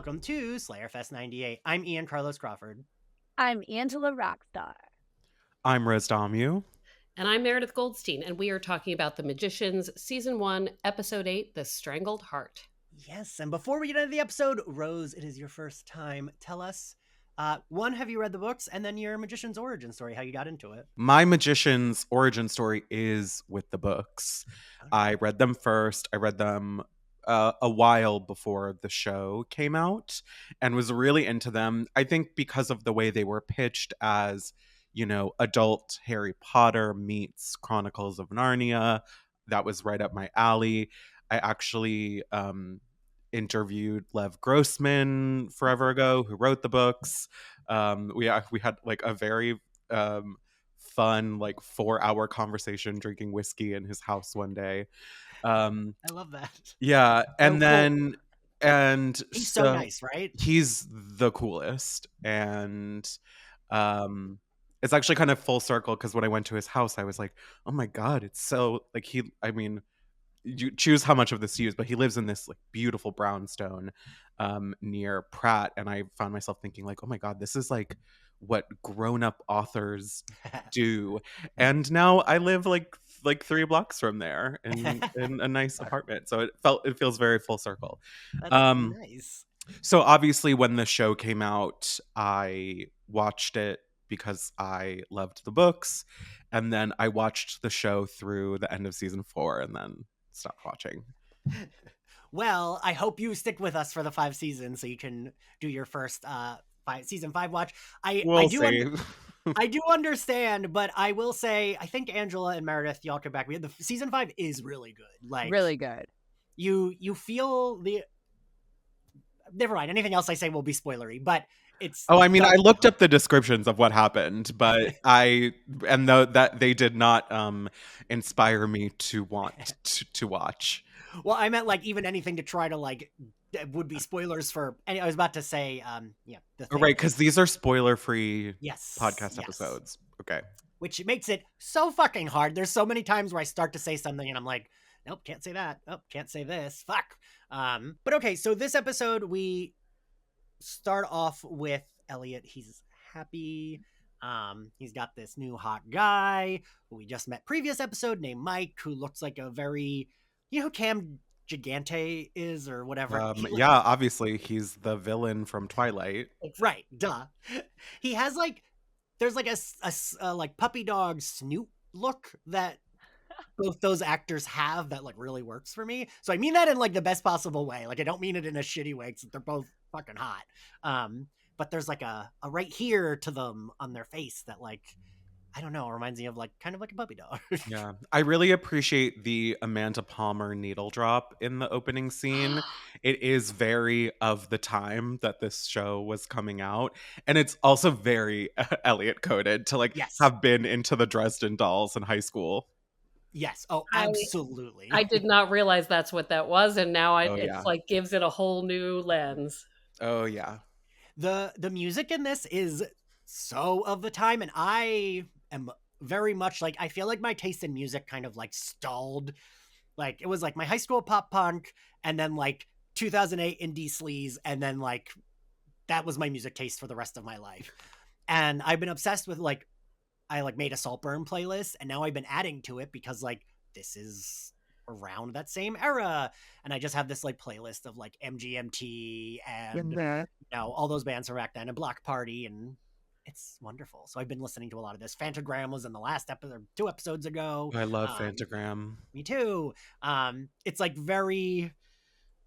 welcome to Slayerfest 98. I'm Ian Carlos Crawford. I'm Angela Rockstar. I'm Dommu. And I'm Meredith Goldstein, and we are talking about The Magicians, Season 1, Episode 8, The Strangled Heart. Yes, and before we get into the episode, Rose, it is your first time. Tell us, one, have you read the books? And then your magician's origin story, how you got into it. My magician's origin story is with the books. Okay. I read them first. I read them a while before the show came out and was really into them. I think because of the way they were pitched as, adult Harry Potter meets Chronicles of Narnia. That was right up my alley. I actually interviewed Lev Grossman forever ago, who wrote the books. We had like a very fun 4-hour conversation drinking whiskey in his house one day. I love that. Yeah, and So then cool. and He's so nice, right? He's the coolest, and it's actually kind of full circle because when I went to his house, I was like, oh my god, it's so like you choose how much of this to use, but he lives in this beautiful brownstone near Pratt, and I found myself thinking oh my god, this is what grown-up authors do. And now I live like 3 blocks from there in a nice apartment, so it feels very full circle. That's nice. So obviously when the show came out, I watched it because I loved the books, and then I watched the show through the end of season 4 and then stopped watching. Well, I hope you stick with us for the 5 seasons so you can do your first season 5 watch. I do understand, but I will say I think Angela and Meredith, y'all come back. The season 5 is really good. Really good. You feel the. Never mind. Anything else I say will be spoilery, but it's. Oh, I mean, I looked up the descriptions of what happened, but that they did not inspire me to want to watch. Well, I meant even anything to try to would be spoilers for. I was about to say, Right, because these are spoiler-free podcast yes. episodes. Okay. Which makes it so fucking hard. There's so many times where I start to say something and I'm like, nope, can't say that. Oh, can't say this. Fuck. But okay, so this episode we start off with Elliot. He's happy. He's got this new hot guy who we just met previous episode named Mike, who looks like a very, who Cam Gigante is or whatever. Obviously he's the villain from Twilight. Right, duh. He has there's a puppy dog snoot look that both those actors have that really works for me. So I mean that in the best possible way. I don't mean it in a shitty way because they're both fucking hot. But there's a right here to them on their face that I don't know, reminds me of kind of like a puppy dog. Yeah. I really appreciate the Amanda Palmer needle drop in the opening scene. It is very of the time that this show was coming out. And it's also very Elliot coded to have been into the Dresden Dolls in high school. Yes. Oh, absolutely. I did not realize that's what that was, and now gives it a whole new lens. Oh yeah. The music in this is so of the time, and I am very much I feel like my taste in music kind of stalled. It was my high school pop punk, and then 2008 indie sleaze, and then that was my music taste for the rest of my life. And I've been obsessed with I made a Saltburn playlist, and now I've been adding to it because this is around that same era, and I just have this playlist of MGMT and all those bands from back then, and Block Party, and it's wonderful. So I've been listening to a lot of this. Fantagram was in the last episode, 2 episodes ago. I love Fantagram. Me too. It's very,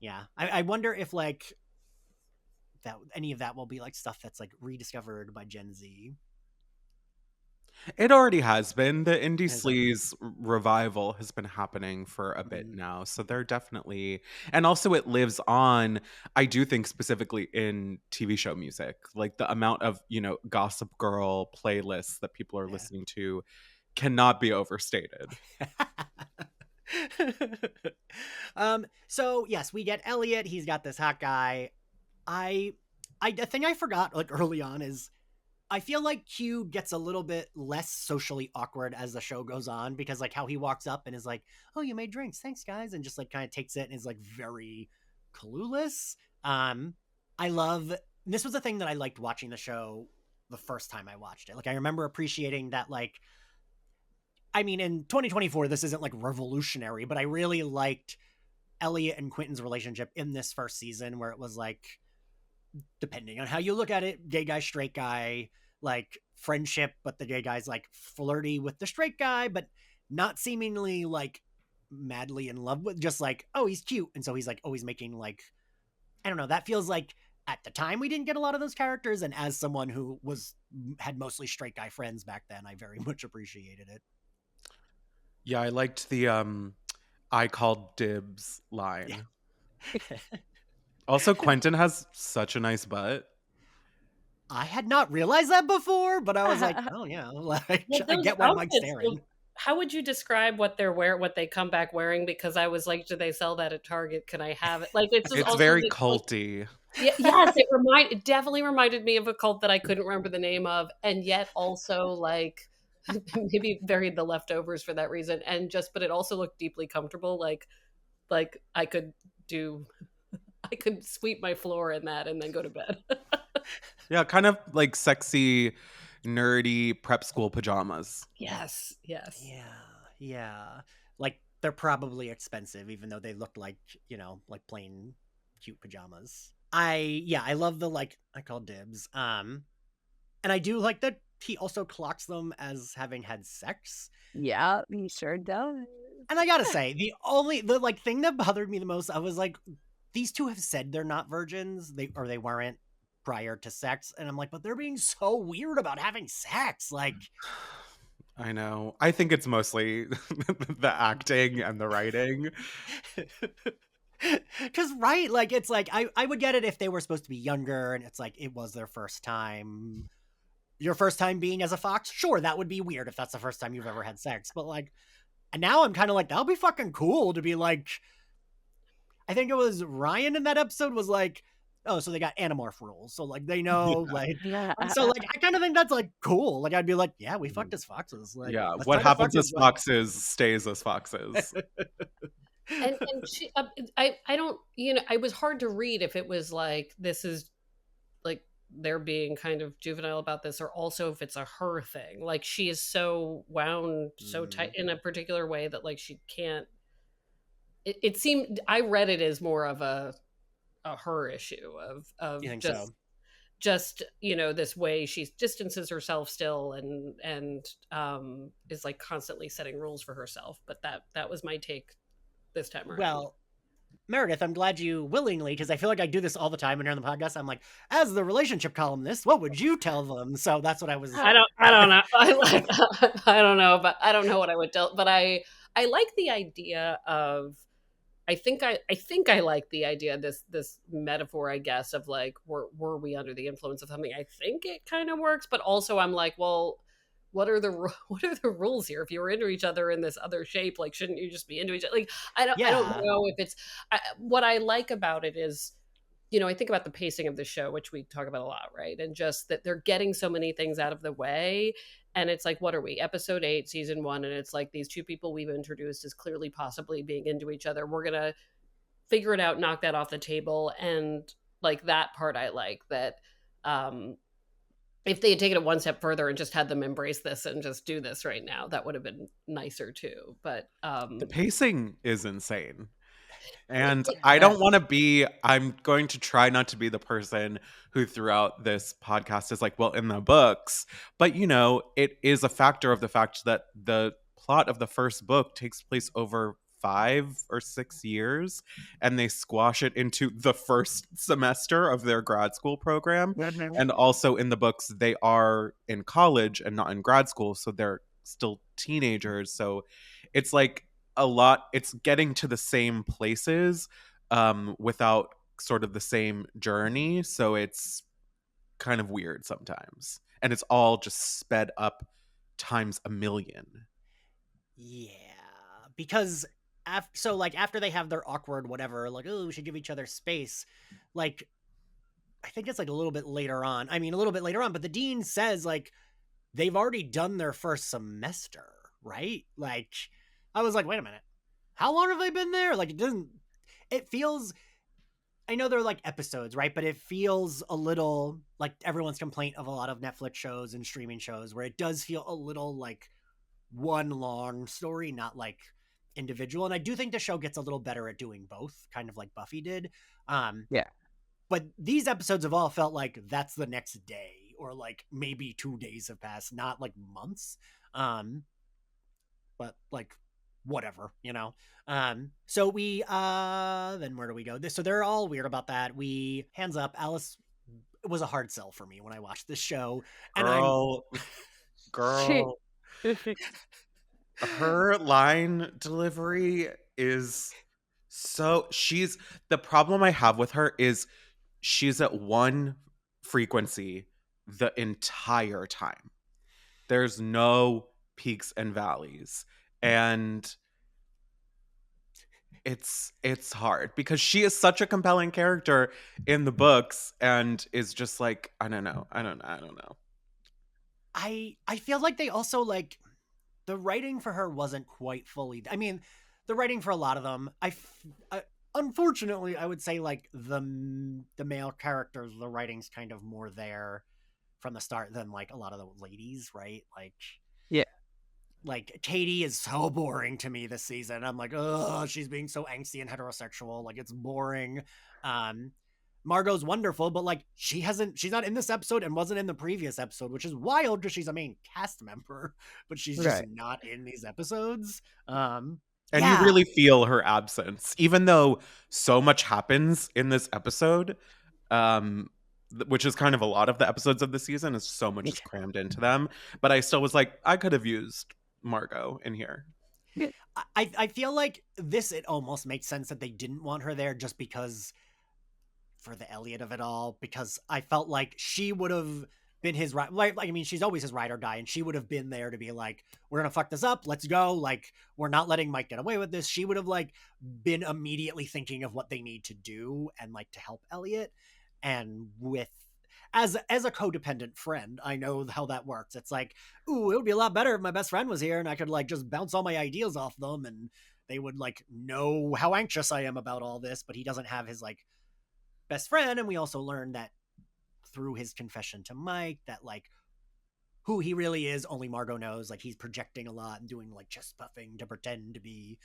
yeah. I wonder if that any of that will be stuff that's rediscovered by Gen Z. It already has been. The indie sleaze revival has been happening for a bit now. So they're definitely, and also it lives on, I do think specifically in TV show music, the amount of, Gossip Girl playlists that people are listening to cannot be overstated. So yes, we get Elliot. He's got this hot guy. The thing I forgot early on is I feel like Q gets a little bit less socially awkward as the show goes on, because how he walks up and is oh, you made drinks, thanks guys, and just kind of takes it and is very clueless. I love this was a thing that I liked watching the show the first time I watched it. Like I remember appreciating that like I mean in 2024 this isn't like revolutionary, but I really liked Elliot and Quentin's relationship in this first season where it was like depending on how you look at it, gay guy, straight guy, like friendship, but the gay guy's like flirty with the straight guy, but not seemingly like madly in love with, just like, oh, he's cute. And so he's like always making like, I don't know, that feels like at the time we didn't get a lot of those characters. And as someone who had mostly straight guy friends back then, I very much appreciated it. Yeah, I liked the I called dibs line. Yeah. Also, Quentin has such a nice butt. I had not realized that before, but I was like, oh yeah, like Well, I those get why Mike's outfits, staring. how would you describe what what they come back wearing? Because I was like, do they sell that at Target? Can I have it? Like, it's just It's also very like, culty. yes, it definitely reminded me of a cult that I couldn't remember the name of, and yet also like maybe buried the leftovers for that reason, and just but it also looked deeply comfortable. Like I could sweep my floor in that and then go to bed. Yeah, kind of like sexy, nerdy prep school pajamas. Yes, yes. Yeah. Like they're probably expensive, even though they look like, like plain cute pajamas. I love the like I call dibs. And I do like that he also clocks them as having had sex. Yeah, he sure does. And I gotta say, the like thing that bothered me the most, I was like, these two have said they're not virgins, they weren't prior to sex, and I'm like, but they're being so weird about having sex, like. I know. I think it's mostly the acting and the writing. Because right, like it's like I would get it if they were supposed to be younger and it's like it was their first time. Your first time being as a fox, sure, that would be weird if that's the first time you've ever had sex, but like, and now I'm kind of like, that'll be fucking cool to be like, I think it was Ryan in that episode was like, oh, so they got Animorph rules, so like they know, like, so like I kind of think that's like cool. Like I'd be like, yeah, we fucked as foxes. Like, Yeah, let's what try to fuck happens as like. foxes stays as foxes. And she, I don't, I was hard to read if it was like this is like they're being kind of juvenile about this, or also if it's a her thing. Like she is so wound so tight in a particular way that like she can't. It seemed I read it as more of a her issue of You think just so? just this way she distances herself still and is like constantly setting rules for herself. But that was my take this time around. Well, Meredith, I'm glad you willingly, because I feel like I do this all the time when you're on the podcast. I'm like, as the relationship columnist, what would you tell them? So that's what I was. I don't know. I don't know, but I don't know what I would tell. But I like the idea of. I think I like the idea, this metaphor, I guess, of like were we under the influence of something? I think it kind of works, but also I'm like, well, what are the rules here? If you were into each other in this other shape, like shouldn't you just be into each other? Like I don't know if it's what I like about it is, I think about the pacing of the show, which we talk about a lot, right? And just that they're getting so many things out of the way. And it's like, what are we? Episode 8, season 1. And it's like these two people we've introduced as clearly possibly being into each other. We're going to figure it out, knock that off the table. And like that part, I like that. If they had taken it one step further and just had them embrace this and just do this right now, that would have been nicer too. But the pacing is insane. And I don't want to be, I'm going to try not to be the person who throughout this podcast is like, well, in the books, but it is a factor of the fact that the plot of the first book takes place over 5 or 6 years, and they squash it into the first semester of their grad school program. And also in the books, they are in college and not in grad school, so they're still teenagers. So it's like, a lot, it's getting to the same places without sort of the same journey, so it's kind of weird sometimes, and it's all just sped up times a million. Yeah, because after they have their awkward whatever, like, oh, we should give each other space, like I think it's like a little bit later on, but the dean says like they've already done their first semester, right? Like I was like, wait a minute, how long have they been there? Like it feels I know they're like episodes, right? But it feels a little like everyone's complaint of a lot of Netflix shows and streaming shows where it does feel a little like one long story, not like individual. And I do think the show gets a little better at doing both, kind of like Buffy did. Yeah. But these episodes have all felt like that's the next day, or like maybe 2 days have passed, not like months. But like whatever, you know. So we then where do we go? So they're all weird about that. We hands up, Alice. It was a hard sell for me when I watched this show, and Girl, her line delivery is she's the problem I have with her is she's at one frequency the entire time. There's no peaks and valleys. And it's hard because she is such a compelling character in the books and is just like, I don't know. I feel like they also like the writing for her wasn't quite fully. I mean, the writing for a lot of them, unfortunately, I would say like the male characters, the writing's kind of more there from the start than like a lot of the ladies, right? Yeah. Like Katie is so boring to me this season. I'm like, oh, she's being so angsty and heterosexual. Like it's boring. Margot's wonderful, but like she's not in this episode and wasn't in the previous episode, which is wild because she's a main cast member, but she's just not in these episodes. And you really feel her absence, even though so much happens in this episode, which is kind of a lot of the episodes of the season is so much is crammed into them. But I still was like, I could have used Margot in here. I feel like it almost makes sense that they didn't want her there just because for the Elliot of it all, because I felt like she would have been his right. Like, I mean, she's always his ride or die, and she would have been there to be like, we're gonna fuck this up, let's go. Like, we're not letting Mike get away with this. She would have like been immediately thinking of what they need to do and like to help Elliot. And with as a codependent friend, I know how that works. It's like, ooh, it would be a lot better if my best friend was here and I could like just bounce all my ideas off them and they would like know how anxious I am about all this. But he doesn't have his like best friend, and we also learned that through his confession to Mike that like who he really is only Margot knows. Like he's projecting a lot and doing like chest puffing to pretend to be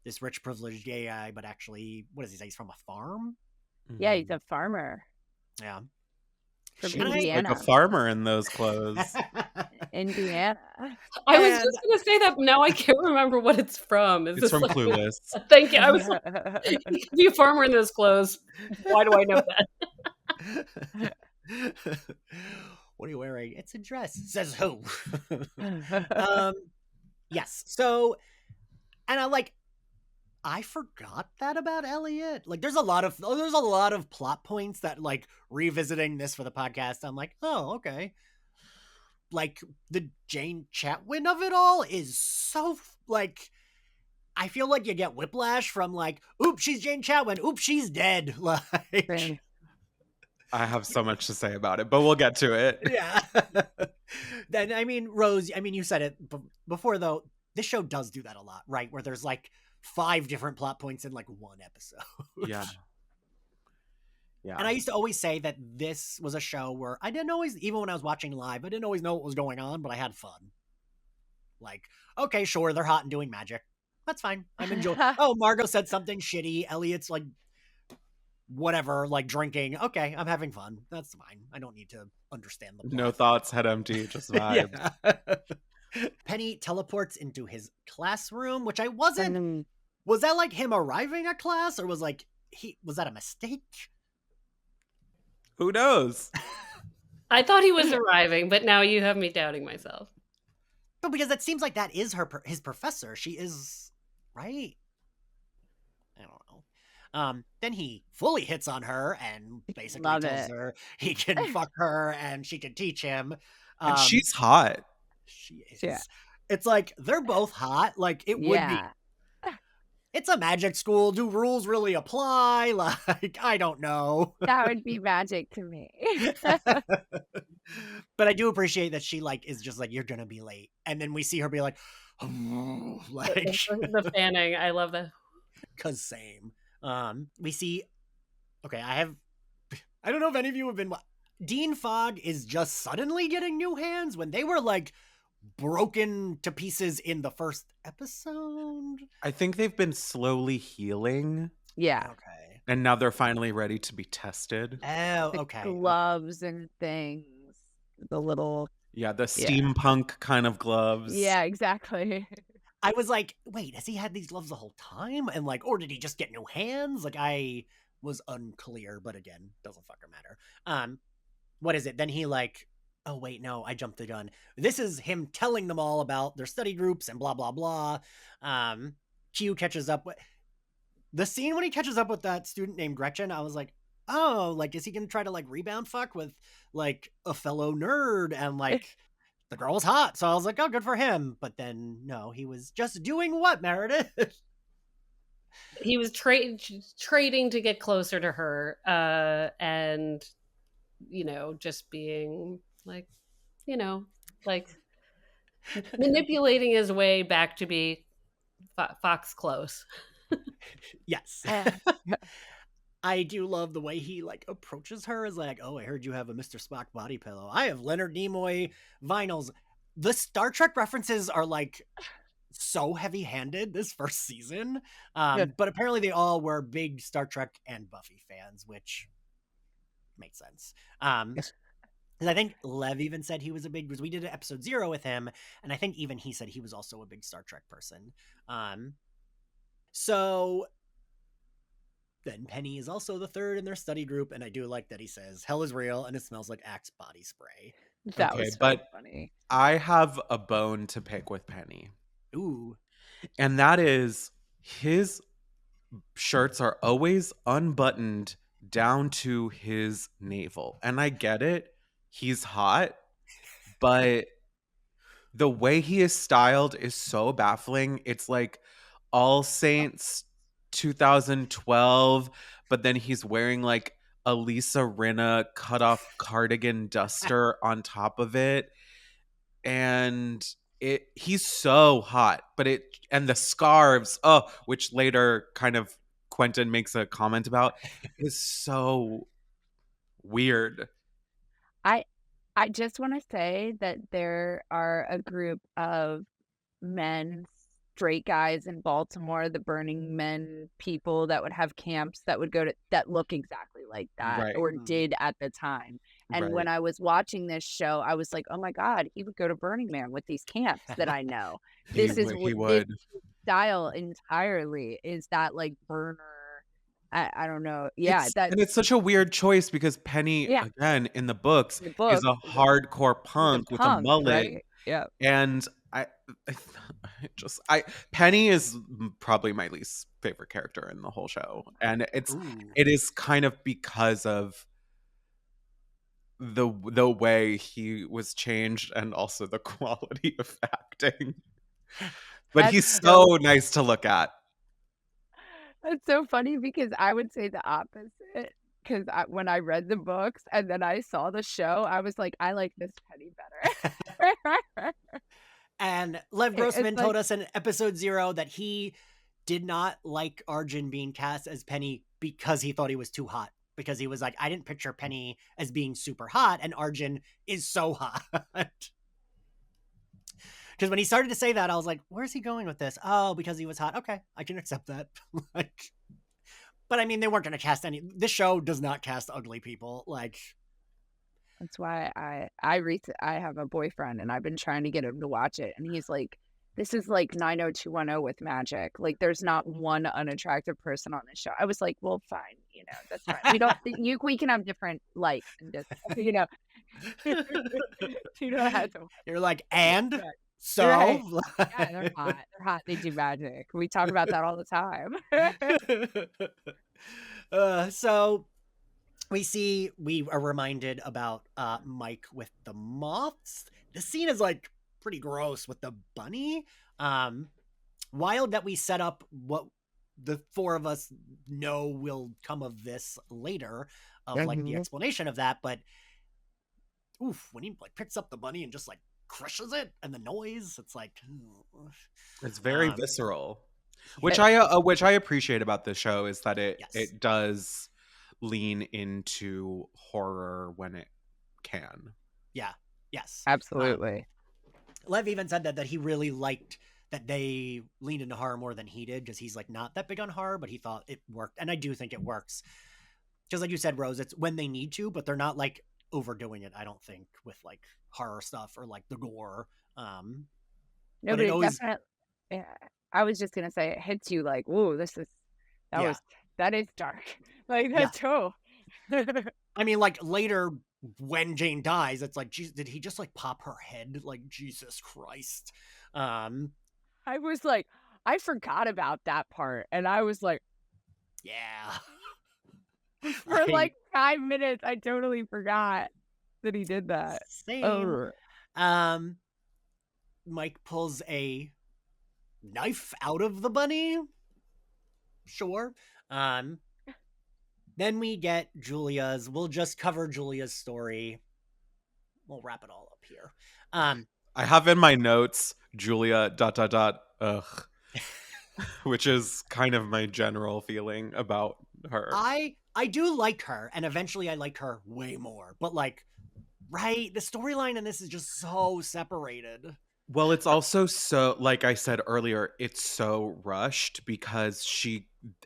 this rich privileged gay guy, but actually what does he say, he's from a farm? Yeah, he's a farmer. Yeah, from She's Indiana. like a farmer in those clothes. Indiana. I was just going to say that. Now I can't remember what it's from. It's from like, Clueless. Thank you. I was like, you could be a farmer in those clothes. Why do I know that? What are you wearing? It's a dress. Says who? Yes. So, and I forgot that about Elliot. Like, there's a lot of plot points that, like, revisiting this for the podcast, I'm like, oh, okay. Like, the Jane Chatwin of it all is so, like, I feel like you get whiplash from, like, oops, she's Jane Chatwin. Oops, she's dead. Like, I have so much to say about it, but we'll get to it. Yeah. Then, I mean, Rose, I mean, you said it before, though. This show does do that a lot, right? Where there's, like, 5 different plot points in like one episode. Yeah. And I used to always say that this was a show where I didn't always, even when I was watching live, I didn't always know what was going on, but I had fun. Like, okay, sure, they're hot and doing magic. That's fine. I'm enjoying. Oh, Margot said something shitty. Elliot's like, whatever, like drinking. Okay, I'm having fun. That's fine. I don't need to understand the plot. No thoughts, head empty, just vibes. Yeah. Penny teleports into his classroom, which I wasn't. Was that like him arriving at class, or was like was that a mistake? Who knows? I thought he was arriving, but now you have me doubting myself. But because it seems like that is his professor. She is, right? I don't know. Then he fully hits on her and basically tells her he can fuck her and she can teach him. And she's hot. She is. Yeah. It's like they're both hot. Like it would be. It's a magic school. Do rules really apply? Like, I don't know. That would be magic to me. But I do appreciate that she like is just like, you're gonna be late, and then we see her be like, oh, like the fanning. I love that. 'Cause same. We see Okay, I don't know if any of you have been. Dean Fogg is just suddenly getting new hands when they were like broken to pieces in the first episode. I think they've been slowly healing, Yeah. Okay. and now they're finally ready to be tested. Oh, The okay. gloves and things. The little. Yeah, the steampunk kind of gloves. Yeah, exactly. I was like, wait, has he had these gloves the whole time? And like, or did he just get new hands? Like, I was unclear, but again, doesn't fucking matter. What is it? Then he like, oh wait, no, I jumped the gun. This is him telling them all about their study groups and blah blah blah. Q catches up with the scene when he catches up with that student named Gretchen. I was like, oh, like, is he gonna try to like rebound fuck with like a fellow nerd? And like, the girl was hot, so I was like, oh, good for him. But then no, he was just doing what, Meredith? He was trading to get closer to her, and just being like, like manipulating his way back to be Fox close. Yes. I do love the way he like approaches her as like, oh, I heard you have a Mr. Spock body pillow. I have Leonard Nimoy vinyls. The Star Trek references are like so heavy-handed this first season. But apparently they all were big Star Trek and Buffy fans, which makes sense. Yes. I think Lev even said he was a big, because we did an episode 0 with him, and I think even he said he was also a big Star Trek person. So then Penny is also the third in their study group, and I do like that he says, hell is real, and it smells like Axe body spray. That was so funny. I have a bone to pick with Penny. Ooh. And that is his shirts are always unbuttoned down to his navel. And I get it. He's hot, but the way he is styled is so baffling. It's like All Saints 2012, but then he's wearing like a Lisa Rinna cut off cardigan duster on top of it. And he's so hot, but and the scarves, which later kind of Quentin makes a comment about, is so weird. I just want to say that there are a group of men, straight guys in Baltimore, the Burning Men people that would have camps that would go to that look exactly like that, Right. or did at the time. And Right. when I was watching this show, I was like, oh my God, he would go to Burning Man with these camps that I know. This is he this would. style entirely is that like burner. I don't know. Yeah, And it's such a weird choice because Penny, Yeah. again, in the books, the book is a hardcore punk with a mullet. right? Yeah. And Penny is probably my least favorite character in the whole show. And it is kind of because of the way he was changed and also the quality of acting. But he's so nice to look at. That's so funny because I would say the opposite. Because when I read the books and then I saw the show, I was like, I like this Penny better. And Lev Grossman told us in episode 0 that he did not like Arjun being cast as Penny because he thought he was too hot. Because he was like, I didn't picture Penny as being super hot, and Arjun is so hot. Because when he started to say that, I was like, where's he going with this? Oh, because he was hot. Okay, I can accept that. But I mean, they weren't going to cast any. This show does not cast ugly people. Like, that's why I have a boyfriend, and I've been trying to get him to watch it, and he's like, this is like 90210 with magic. Like, there's not one unattractive person on this show. I was like, well, fine, that's fine. We don't. We can have different likes, and just, you don't have to. You're like, and. Right. So right. Yeah, they're hot. They're hot. They do magic. We talk about that all the time. So we are reminded about Mike with the moths. The scene is like pretty gross with the bunny. Wild that we set up what the 4 of us know will come of this later, of like the explanation of that. But when he like picks up the bunny and just like crushes it, and the noise, it's like, it's very visceral, which I appreciate about this show is that it does lean into horror when it can. Yeah. Yes. Absolutely. Lev even said that he really liked that they leaned into horror more than he did, because he's like not that big on horror, but he thought it worked. And I do think it works. Just like you said, Rose, it's when they need to, but they're not like overdoing it, I don't think, with like horror stuff or like the gore. No, But but it it always, definitely. Yeah, I was just gonna say it hits you like, "Whoa, that Yeah. that is dark." Like Yeah. that's true. I mean, like later when Jane dies, it's like, geez, did he just like pop her head? Like, Jesus Christ. I was like, I forgot about that part, and I was like, Yeah. for like 5 minutes, I totally forgot that he did that. Same. Oh, Mike pulls a knife out of the bunny. Sure. Then we get Julia's. We'll just cover Julia's story. We'll wrap it all up here. I have in my notes Julia ... ugh, which is kind of my general feeling about her. I do like her, and eventually I liked her way more. But like, right, the storyline in this is just so separated. Well, it's also so, like I said earlier, it's so rushed because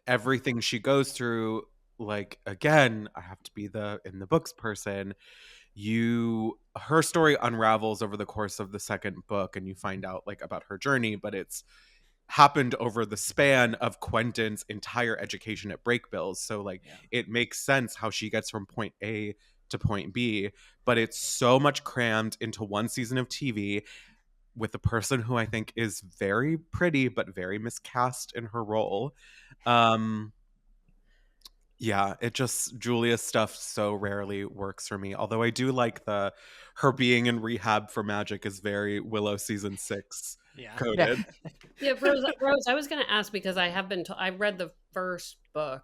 everything she goes through, like, again, I have to be in the books person. Her story unravels over the course of the second book, and you find out like about her journey, but it's happened over the span of Quentin's entire education at Brakebills. So like, it makes sense how she gets from point A to point B, but it's so much crammed into one season of TV with a person who I think is very pretty but very miscast in her role. Yeah, it just, Julia's stuff so rarely works for me. Although I do like her being in rehab for magic is very Willow season 6 coded. Yeah, Rose, I was going to ask, because I have been I read the first book,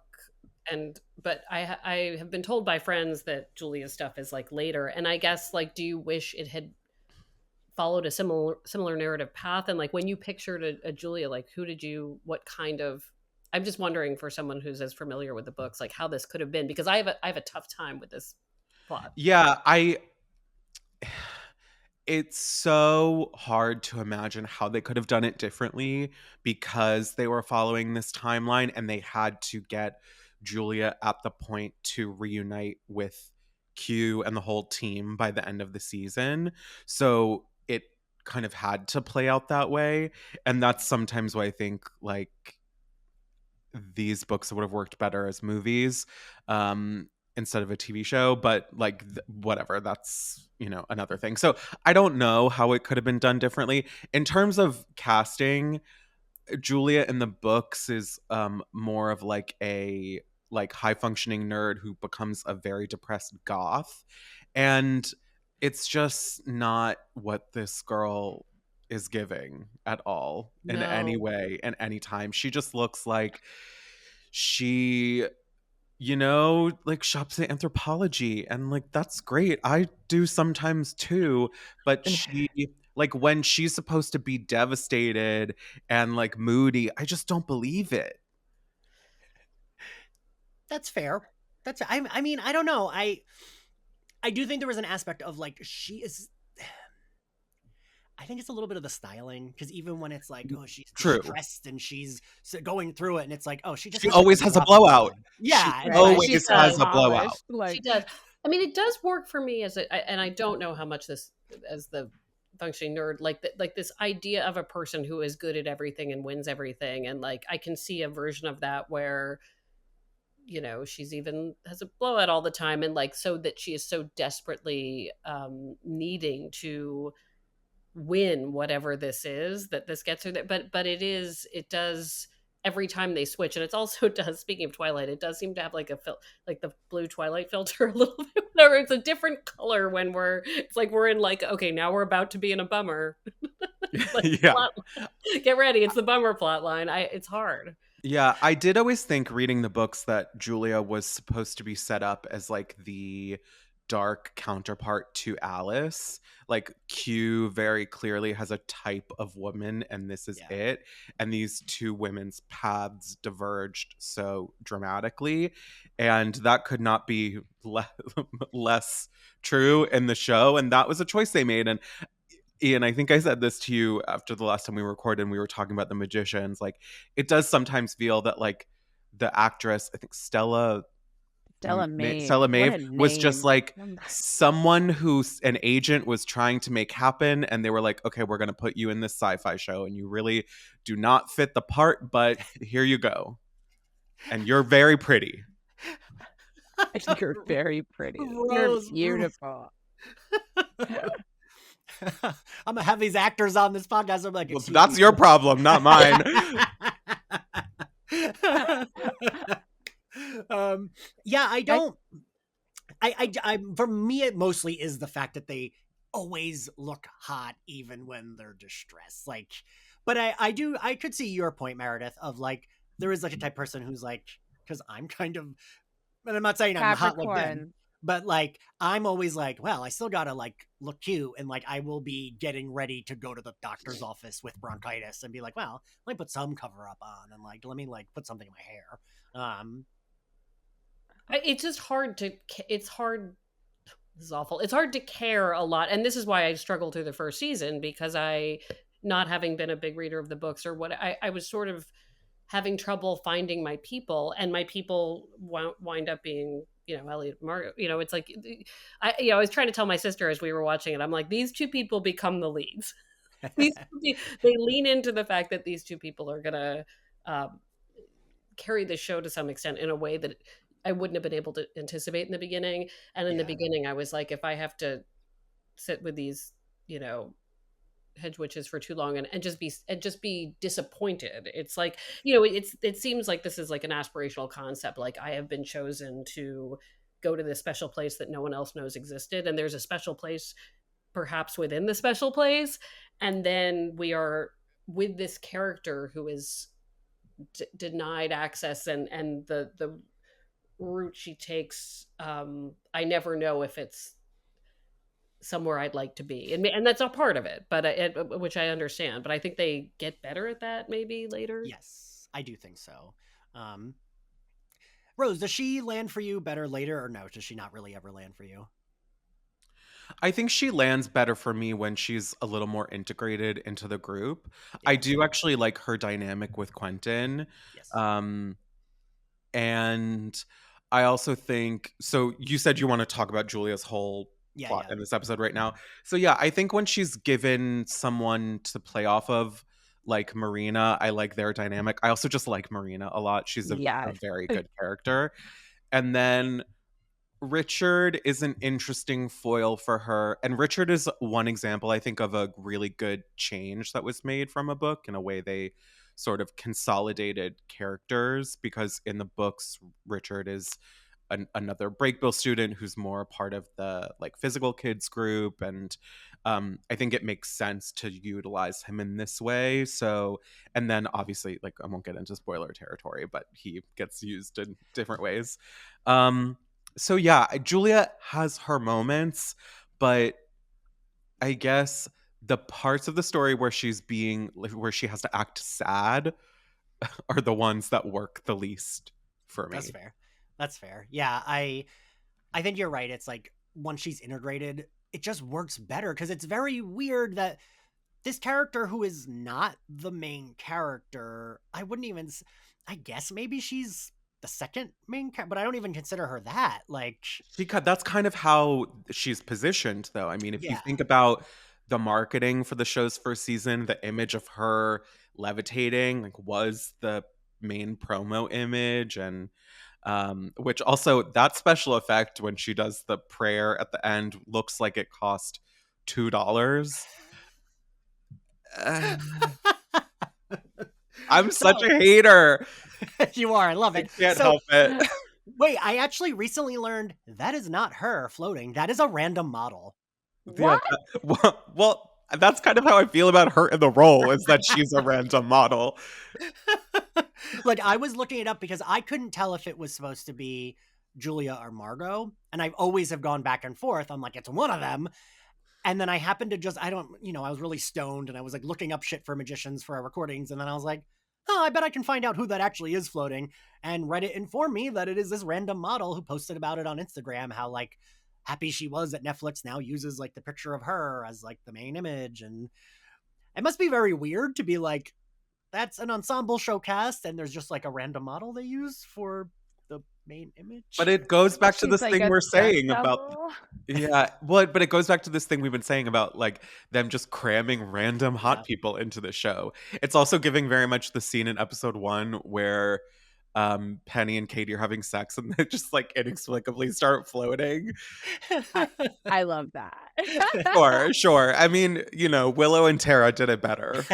but I have been told by friends that Julia's stuff is like later, and I guess like, do you wish it had followed a similar narrative path? And like, when you pictured a Julia, like what kind of, I'm just wondering, for someone who's as familiar with the books, like how this could have been, because I have a tough time with this plot. Yeah, it's so hard to imagine how they could have done it differently, because they were following this timeline and they had to get Julia at the point to reunite with Q and the whole team by the end of the season. So it kind of had to play out that way. And that's sometimes why I think like these books would have worked better as movies instead of a TV show, but like whatever, that's, another thing. So I don't know how it could have been done differently. In terms of casting, Julia in the books is more of like a high functioning nerd who becomes a very depressed goth, and it's just not what this girl is giving at all in any way and any time. She just looks like she like shops at Anthropology, and like that's great, I do sometimes too, but she, like, when she's supposed to be devastated and like moody, I just don't believe it. That's fair. I mean, I don't know. I do think there was an aspect of like, I think it's a little bit of the styling, because even when it's like, oh, she's distressed and she's going through it, and it's like, oh, she always has a blowout. Yeah, she always has a blowout. She does. I mean, it does work for me and I don't know how much this, as the functioning nerd, like this idea of a person who is good at everything and wins everything, and like I can see a version of that where she's even has a blowout all the time, and like, so that she is so desperately needing to win whatever this is, that this gets her there. But it does, every time they switch, and it also does, speaking of Twilight, it does seem to have like like the blue Twilight filter a little bit, whatever. It's a different color when it's like we're in like, okay, now we're about to be in a bummer. Like, yeah, get ready, it's the bummer plot line. It's hard. Yeah, I did always think reading the books that Julia was supposed to be set up as like the dark counterpart to Alice. Like Q very clearly has a type of woman, and this is Yeah. it. And these two women's paths diverged so dramatically, and that could not be less true in the show. And that was a choice they made. And Ian, I think I said this to you after the last time we recorded and we were talking about the magicians. Like, it does sometimes feel that, like, the actress, I think Stella Maeve. Stella What Maeve a was just name. like someone who's an agent was trying to make happen, and they were like, okay, we're going to put you in this sci-fi show and you really do not fit the part, but here you go. And you're very pretty. You're very pretty. Rose, You're beautiful. I'm gonna have these actors on this podcast. I'm like, Well, that's your problem, not mine. Yeah, I don't. I for me, it mostly is the fact that they always look hot, even when they're distressed. Like, but I could see your point, Meredith, of like there is like a type person who's like, because I'm kind of, and I'm not saying I'm hot like them, but like I'm always like, well, I still gotta like look cute, and like I will be getting ready to go to the doctor's office with bronchitis and be like, well, let me put some cover up on, and like let me like put something in my hair. It's just hard to. It's hard. This is awful. It's hard to care a lot, and this is why I struggled through the first season, because I, not having been a big reader of the books or what, I was sort of having trouble finding my people, and my people wind up being, you know, Elliot and Margot. You know, it's like I was trying to tell my sister as we were watching it. I'm like, these two people become the leads. They lean into the fact that these two people are gonna carry the show to some extent in a way that I wouldn't have been able to anticipate in the beginning. And in the beginning, I was like, if I have to sit with these, you know, hedge witches for too long and just be disappointed. It's like, you know, it seems like this is like an aspirational concept. Like, I have been chosen to go to this special place that no one else knows existed. And there's a special place perhaps within the special place. And then we are with this character who is denied access, and the route she takes, I never know if it's somewhere I'd like to be, and that's a part of it, but which I understand. But I think they get better at that maybe later. Yes, I do think so. Rose, does she land for you better later, or no? Does she not really ever land for you? I think she lands better for me when she's a little more integrated into the group. I do actually like her dynamic with Quentin. Yes. And I also think, so you said you want to talk about Julia's whole plot in this episode right now. So yeah, I think when she's given someone to play off of, like Marina, I like their dynamic. I also just like Marina a lot. She's a very good character. And then Richard is an interesting foil for her. And Richard is one example, I think, of a really good change that was made from a book, in a way they sort of consolidated characters, because in the books, Richard is another Brakebill student who's more a part of the like physical kids group. And I think it makes sense to utilize him in this way. So, and then obviously, like, I won't get into spoiler territory, but he gets used in different ways. So yeah, Julia has her moments, but I guess the parts of the story where she has to act sad are the ones that work the least for me. That's fair. Yeah, I think you're right. It's like once she's integrated, it just works better, because it's very weird that this character, who is not the main character, I guess maybe she's the second main character, but I don't even consider her that. Like, because that's kind of how she's positioned, though. I mean, if you think about the marketing for the show's first season, the image of her levitating like was the main promo image. And which also, that special effect when she does the prayer at the end looks like it cost $2. I'm such a hater. You are. I love it. I can't help it. Wait, I actually recently learned that is not her floating. That is a random model. What? Yeah, well, that's kind of how I feel about her in the role, is that she's a random model. Like, I was looking it up because I couldn't tell if it was supposed to be Julia or Margot, and I've always have gone back and forth. I'm like, it's one of them. And then I happened to just, I was really stoned and I was like looking up shit for magicians for our recordings. And then I was like, oh, I bet I can find out who that actually is floating. And Reddit informed me that it is this random model who posted about it on Instagram, how like happy she was that Netflix now uses like the picture of her as like the main image. And it must be very weird to be like, that's an ensemble show cast and there's just like a random model they use for the main image. But it goes back to She's this like thing a we're stunt saying about double. yeah, but it goes back to this thing we've been saying about like them just cramming random hot Yeah. people into the show. It's also giving very much the scene in episode 1 where Penny and Katie are having sex and they just like inexplicably start floating. I love that. Sure. I mean, you know, Willow and Tara did it better.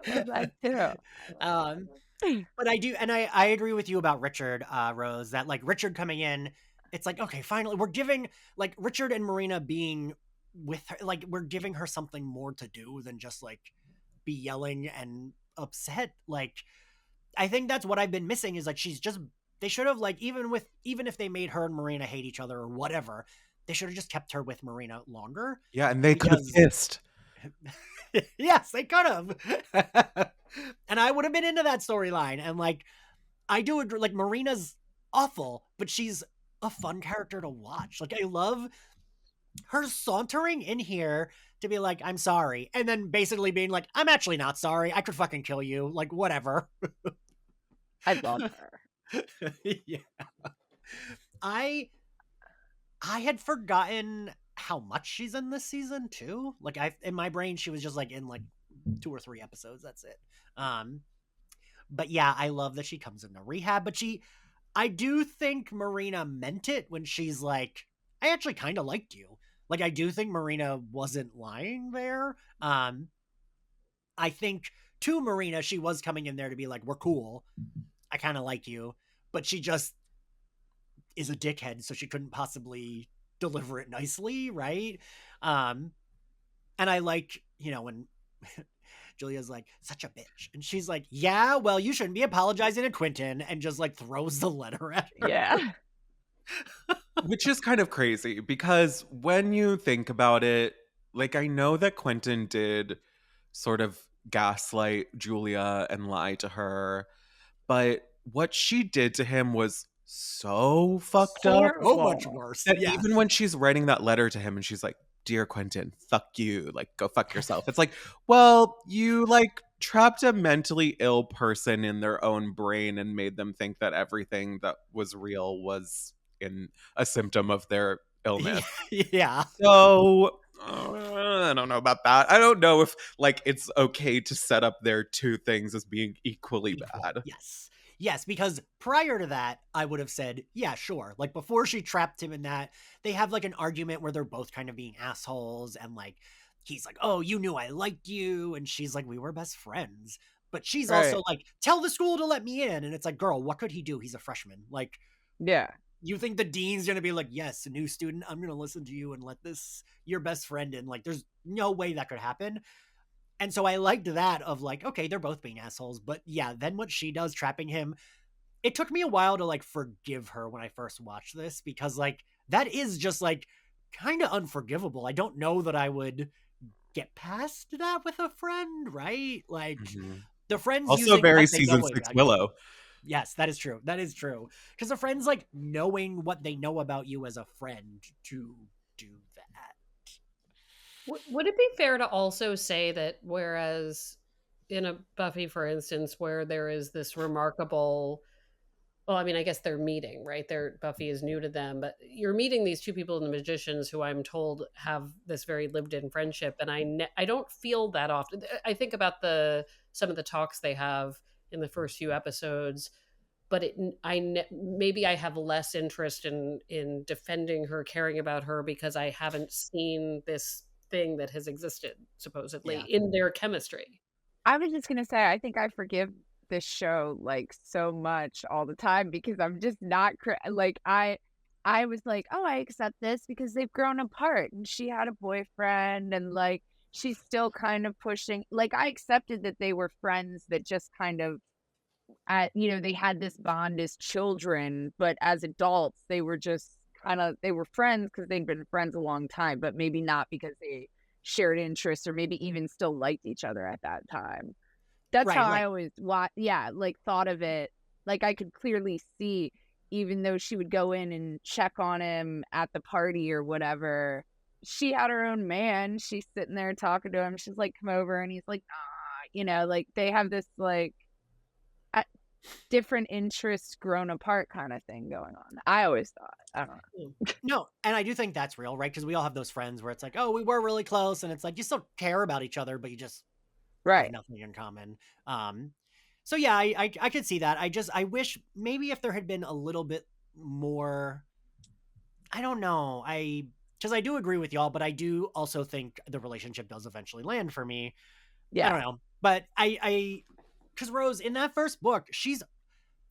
I love that too. But I do, and I agree with you about Richard, Rose, that like Richard coming in, it's like, okay, finally we're giving like Richard and Marina being with her, like we're giving her something more to do than just like be yelling and upset. Like I think that's what I've been missing is like she's just, they should have like even if they made her and Marina hate each other or whatever, they should have just kept her with Marina longer. Yeah, and they could have Because kissed. yes, they could have. And I would have been into that storyline. And like, I do agree, like Marina's awful, but she's a fun character to watch. Like I love her sauntering in here to be like, I'm sorry. And then basically being like, I'm actually not sorry. I could fucking kill you. Like, whatever. I love her. Yeah. I had forgotten how much she's in this season too. Like in my brain, she was just like in like 2 or 3 episodes. That's it. But yeah, I love that she comes into rehab, but I do think Marina meant it when she's like, I actually kind of liked you. Like, I do think Marina wasn't lying there. I think to Marina, she was coming in there to be like, we're cool. I kind of like you, but she just is a dickhead. So she couldn't possibly deliver it nicely. Right. And I like, when Julia's like, such a bitch. And she's like, yeah, well, you shouldn't be apologizing to Quentin, and just like throws the letter at her. Yeah. Which is kind of crazy because when you think about it, like I know that Quentin did sort of gaslight Julia and lie to her, but what she did to him was so fucked up So much worse. that Yes. even when she's writing that letter to him and she's like, dear Quentin, fuck you, like go fuck yourself. It's like, well, you like trapped a mentally ill person in their own brain and made them think that everything that was real was in a symptom of their illness. Yeah. So I don't know about that. I don't know if like it's okay to set up their two things as being equally bad. Yes, because prior to that, I would have said, yeah, sure. Like before she trapped him in that, they have like an argument where they're both kind of being assholes, and like he's like, oh, you knew I liked you, and she's like, we were best friends. But she's also like, tell the school to let me in. And it's like, girl, what could he do? He's a freshman. Like, yeah. You think the dean's going to be like, yes, a new student, I'm going to listen to you and let your best friend in. Like, there's no way that could happen. And so I liked that of like, okay, they're both being assholes. But yeah, then what she does, trapping him, it took me a while to like forgive her when I first watched this, because like that is just like kind of unforgivable. I don't know that I would get past that with a friend, right? Like the friends also very season 6 Willow. Yes, that is true. That is true. Because a friend's like knowing what they know about you as a friend to do that. Would it be fair to also say that whereas in a Buffy, for instance, where there is this remarkable, well, I mean, I guess they're meeting, right? Buffy is new to them, but you're meeting these two people in the magicians who I'm told have this very lived-in friendship, and I don't feel that often. I think about some of the talks they have in the first few episodes, but maybe I have less interest in defending her, caring about her, because I haven't seen this thing that has existed supposedly in their chemistry. I was just gonna say, I think I forgive this show like so much all the time because I'm just not like I was like, oh, I accept this because they've grown apart and she had a boyfriend and like she's still kind of pushing. Like I accepted that they were friends that just kind of they had this bond as children, but as adults, they were just they were friends because they'd been friends a long time, but maybe not because they shared interests or maybe even still liked each other at that time. That's how Right, I like always thought of it. Like I could clearly see, even though she would go in and check on him at the party or whatever, she had her own man. She's sitting there talking to him. She's like, come over, and he's like, ah, like they have this like a- different interests grown apart kind of thing going on. I always thought, I don't know. no, and I do think that's real, right? Because we all have those friends where it's like, oh, we were really close, and it's like you still care about each other, but you just have Right. nothing in common. So yeah, I could see that. I wish maybe if there had been a little bit more. I don't know. Because I do agree with y'all, but I do also think the relationship does eventually land for me. I Yeah. don't know, but because Rose in that first book,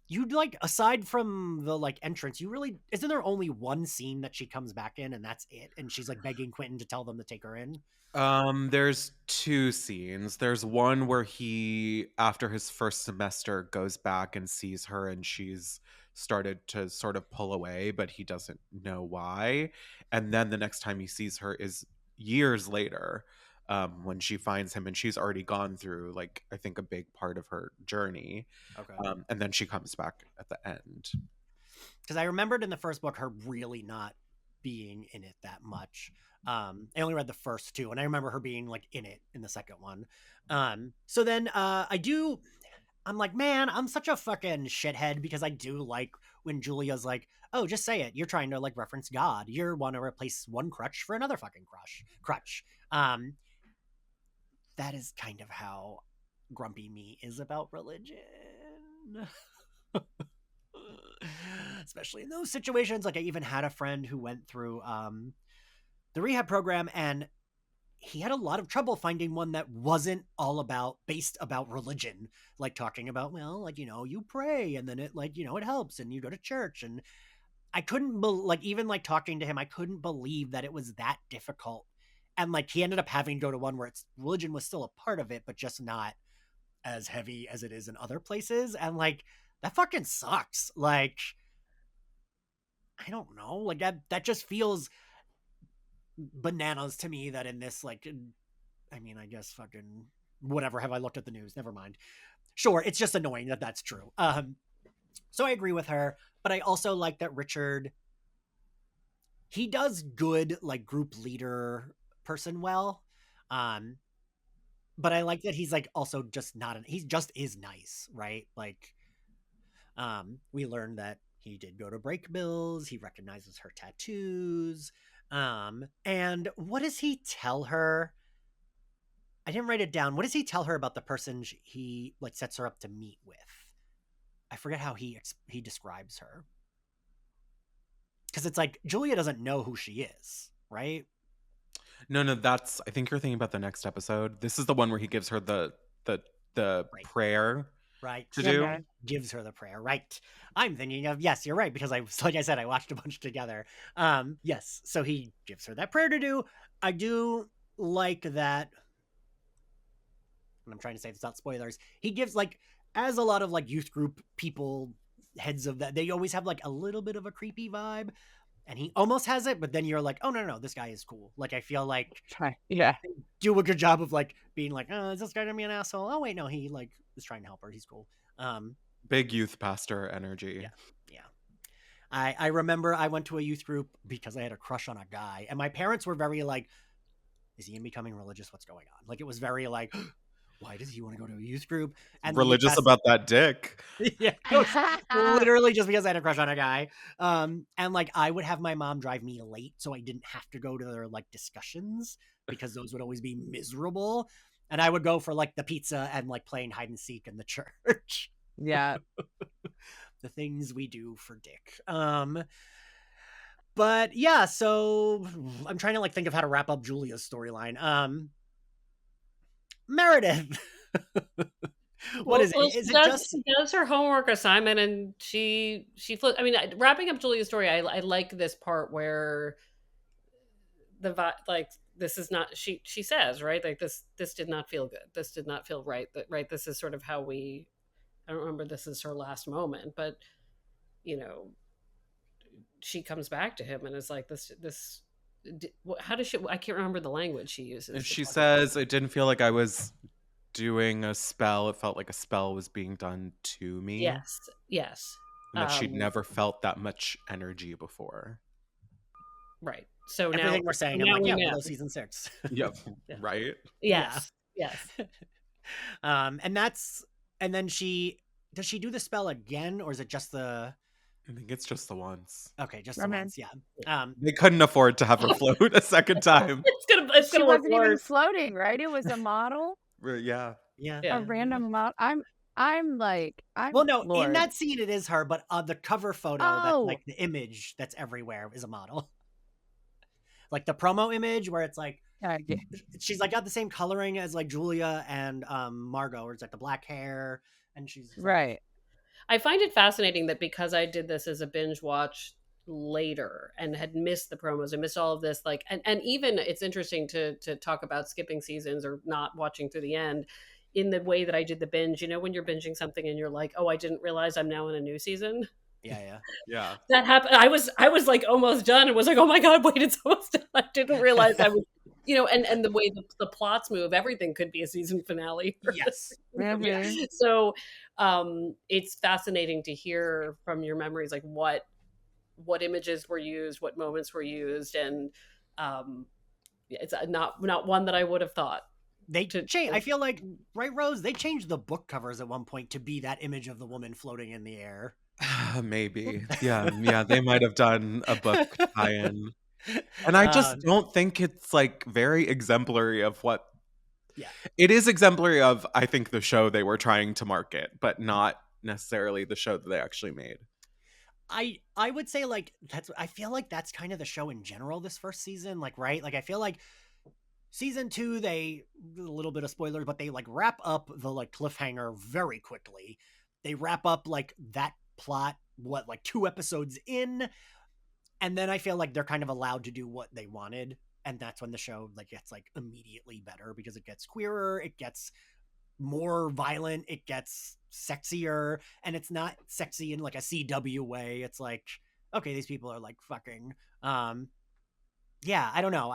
you like aside from the like entrance, you really isn't there only one scene that she comes back in and that's it, and she's like begging Quentin to tell them to take her in. There's two scenes. There's one where he, after his first semester, goes back and sees her and she's started to sort of pull away, but he doesn't know why. And then the next time he sees her is years later, when she finds him and she's already gone through, like, I think a big part of her journey. Okay. And then she comes back at the end. Because I remembered in the first book her really not being in it that much. I only read the first two, and I remember her being like in it in the second one. So then I'm like, man, I'm such a fucking shithead because I do like when Julia's like, oh, just say it. You're trying to like reference God. You want to replace one crutch for another fucking crutch. That is kind of how grumpy me is about religion. Especially in those situations. Like I even had a friend who went through the rehab program, and he had a lot of trouble finding one that wasn't all about based about religion, like talking about, well, like, you pray and then it like, it helps and you go to church. And I couldn't like even like talking to him, I couldn't believe that it was that difficult. And like he ended up having to go to one where it's religion was still a part of it, but just not as heavy as it is in other places. And like that fucking sucks. Like I don't know, like that just feels bananas to me that in this like I mean, I guess fucking whatever. Have I looked at the news? Never mind. Sure, it's just annoying that that's true. So I agree with her, but I also like that Richard, he does good like group leader person well. Um, but I like that he's like also just not he just is nice, right? Like, we learned that he did go to Brakebills. He recognizes her tattoos. And what does he tell her? I didn't write it down. What does he tell her about the person he like sets her up to meet with? I forget how he describes her. Because it's like Julia doesn't know who she is, right? No, that's, I think you're thinking about the next episode. This is the one where he gives her the Right. prayer Right. to do. Okay. Gives her the prayer. Right. I'm thinking of, yes, you're right, because like I said, I watched a bunch together. Yes. So he gives her that prayer to do. I do like that. And I'm trying to say this without spoilers. He gives like, as a lot of like youth group people, heads of that, they always have like a little bit of a creepy vibe. And he almost has it, but then you're like, oh no, this guy is cool. Like I feel like Yeah. do a good job of like being like, oh, is this guy gonna be an asshole? Oh wait, no, he like is trying to help her. He's cool. Big youth pastor energy. Yeah. I remember I went to a youth group because I had a crush on a guy, and my parents were very like, is he becoming religious? What's going on? Like it was very like, why does he want to go to a youth group? And the youth Religious about that dick. yeah, it was literally just because I had a crush on a guy. And like I would have my mom drive me late so I didn't have to go to their like discussions because those would always be miserable. And I would go for like the pizza and like playing hide and seek in the church. Yeah. The things we do for dick. But yeah, so I'm trying to like think of how to wrap up Julia's storyline. Meredith. What is it? Is it just she does her homework assignment and she I mean, wrapping up Julia's story, I like this part where like this is not, she says, right, like this did not feel good, this did not feel right, that right, this is sort of how we I don't remember this is her last moment, but you know, she comes back to him and is like, this how does she, I can't remember the language she uses. She says, it didn't feel like I was doing a spell. It felt like a spell was being done to me. Yes. And that she'd never felt that much energy before. Right. So everything now we're saying, I'm like, yeah, Willow season 6. Yep. Yeah. Right? Yes. And then does she do the spell again, or is it just the... I think it's just the once. Okay, just the once, yeah. They couldn't afford to have her float a second time. She wasn't even floating, right? It was a model. Yeah. A random model. I'm well, no, floored. in that scene it is her, but the cover photo, that like the image that's everywhere is a model. Like the promo image where it's like she's like got the same coloring as like Julia and Margot, where it's like the black hair, and she's right. I find it fascinating that because I did this as a binge watch later and had missed the promos and missed all of this, like, and even it's interesting to talk about skipping seasons or not watching through the end in the way that I did the binge. You know, when you're binging something and you're like, oh, I didn't realize I'm now in a new season. Yeah. That happened. I was like almost done and was like, oh my God, wait, it's almost done. I didn't realize I was, you know, and the way the plots move, everything could be a season finale. Yes. So it's fascinating to hear from your memories, like what images were used, what moments were used, and it's not one that I would have thought. They change. I feel like, right, Rose? They changed the book covers at one point to be that image of the woman floating in the air. Maybe. Yeah. They might have done a book tie-in. And I just don't think it's like very exemplary of what. Yeah. It is exemplary of, I think, the show they were trying to market, but not necessarily the show that they actually made. I would say, like, I feel like that's kind of the show in general this first season, like, right? Like, I feel like season 2, a little bit of spoilers, but they like wrap up the like cliffhanger very quickly. They wrap up like that plot, like 2 episodes in, and then I feel like they're kind of allowed to do what they wanted, and that's when the show like gets like immediately better because it gets queerer, it gets more violent, it gets sexier, and it's not sexy in like a CW way. It's like, okay, these people are like fucking. Yeah, I don't know.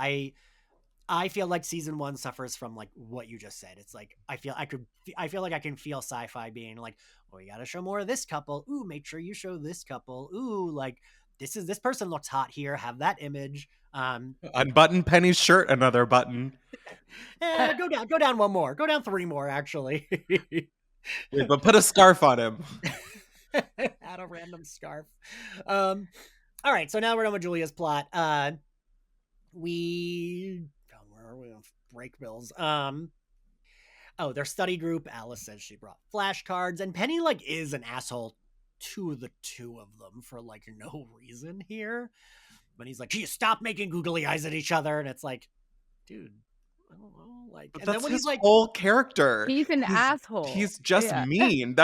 I feel like season 1 suffers from like what you just said. It's like I feel like I can feel sci-fi being like, oh, you got to show more of this couple. Ooh, make sure you show this couple. Ooh, like this person looks hot here. Have that image. Unbutton Penny's shirt, another button. Go down one more. Go down 3 more, actually. Wait, but put a scarf on him. Add a random scarf. All right, so now we're done with Julia's plot. Where are we? Brakebills. Their study group. Alice says she brought flashcards, and Penny like is an asshole to the 2 of them for like no reason here. But he's like, "Geez, stop making googly eyes at each other," and it's like, dude, I don't know, like. But and that's then when his he's like, whole character. He's an asshole. He's just mean.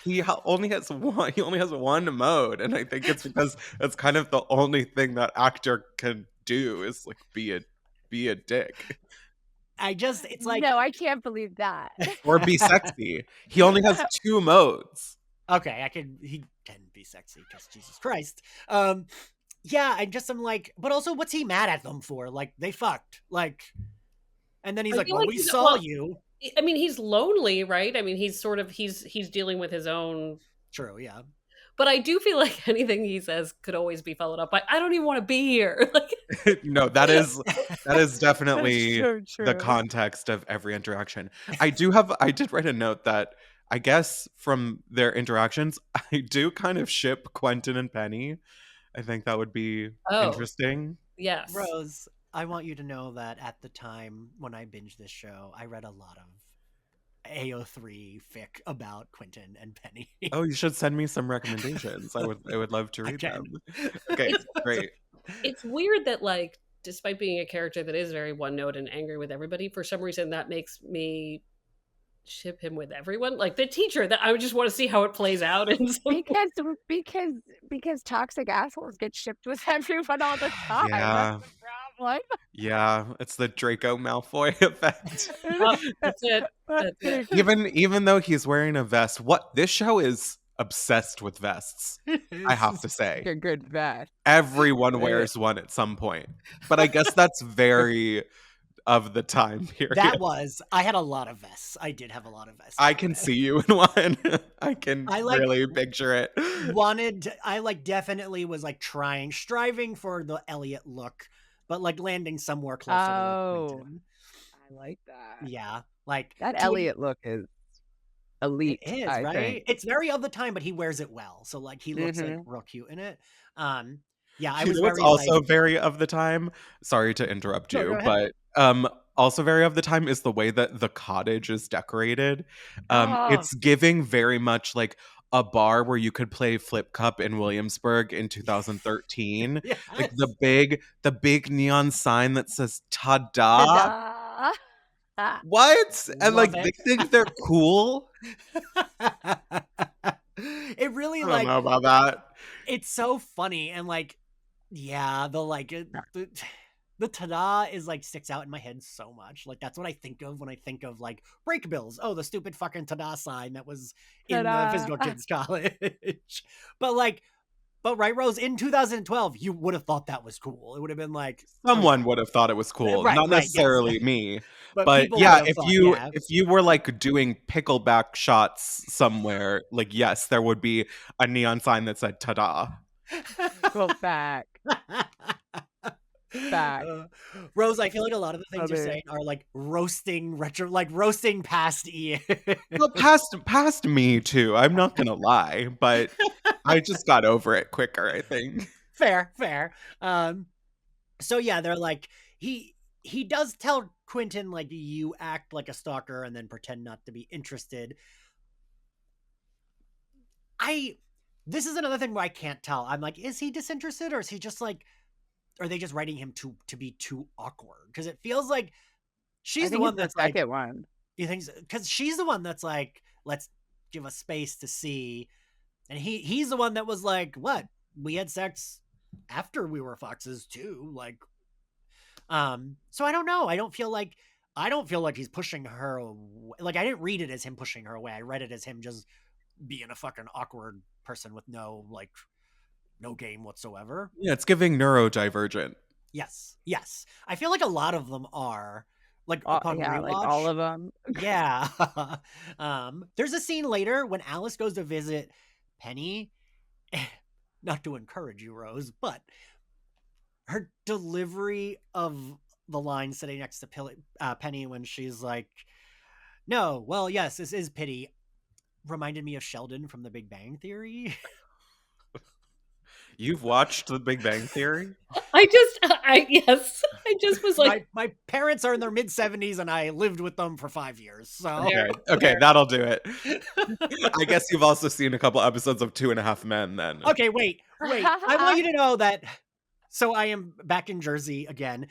He only has one mode, and I think it's because it's kind of the only thing that actor can do is like be a dick. It's like, no, I can't believe that. Or be sexy. He only has 2 modes. Okay, he can be sexy because Jesus Christ. Yeah, I'm like, but also, what's he mad at them for? Like, they fucked. Like, and then he's like, well, we saw you. I mean, he's lonely, right? I mean, he's sort of, he's dealing with his own. True, yeah. But I do feel like anything he says could always be followed up by, I don't even want to be here. Like, no, that is definitely the context of every interaction. I did write a note that I guess from their interactions, I do kind of ship Quentin and Penny. I think that would be interesting. Yes. Rose, I want you to know that at the time when I binged this show, I read a lot of AO3 fic about Quentin and Penny. Oh, you should send me some recommendations. I would love to read them. Okay, great. It's weird that, like, despite being a character that is very one note and angry with everybody, for some reason that makes me ship him with everyone, like the teacher, that I would just want to see how it plays out. And because toxic assholes get shipped with everyone all the time. Yeah. That's the one. Yeah, it's the Draco Malfoy effect. Oh, that's it. That's it. Even though he's wearing a vest, this show is obsessed with vests. I have to say, A good vest. everyone wears one at some point. But I guess that's very of the time period. I had a lot of vests. I did have a lot of vests. I can see you in one. I can really picture it. I definitely was like striving for the Elliot look, but like landing somewhere closer to Quentin. I like that. Yeah, like that Elliot look is elite. It is, I right? think. It's very of the time, but he wears it well. So like he looks like real cute in it. Yeah, I was very also very of the time. Sorry to interrupt you, but also very of the time is the way that the cottage is decorated. It's giving very much like a bar where you could play Flip Cup in Williamsburg in 2013. Yes. Like the big neon sign that says "Tada." Ta-da. What? And Love they it. think they're cool. It really I don't know about that. It's so funny and yeah, the tada is sticks out in my head so much. Like that's what I think of when I think of like Brakebills. Oh, the stupid fucking tada sign that was in the physical kids college. But right, Rose, in 2012, you would have thought that was cool. It would have been like someone would have thought it was cool, not necessarily me. But yeah, if you were like doing pickleback shots somewhere, like yes, there would be a neon sign that said "Tada." Go back. Rose, I feel like a lot of the things you're saying are like roasting past Ian. Oh, Well, past me too. I'm not gonna lie, but I just got over it quicker, I think. Fair. So yeah, they're like he does tell Quentin like you act like a stalker and then pretend not to be interested. This is another thing where I can't tell. I'm like, is he disinterested or is he just like, are they just writing him to be too awkward? Because it feels like she's the one that's the second one. You think so? Because she's the one that's like, let's give us space to see, and he's the one that was like, what? We had sex after we were foxes too, like. So I don't know. I don't feel like he's pushing her away. Like I didn't read it as him pushing her away. I read it as him just being a fucking awkward person with no game whatsoever. Yeah, it's giving neurodivergent. Yes. I feel like a lot of them are upon rewatch. Like all of them. Yeah. There's a scene later when Alice goes to visit Penny. Not to encourage you, Rose, but her delivery of the line sitting next to Penny when she's like, "No, well, yes, this is pity," reminded me of Sheldon from The Big Bang Theory. You've watched The Big Bang Theory? I just was like, my parents are in their mid-70s and I lived with them for 5 years. So okay, that'll do it. I guess you've also seen a couple episodes of 2.5 Men then. Okay, wait. I want you to know that. So I am back in Jersey again.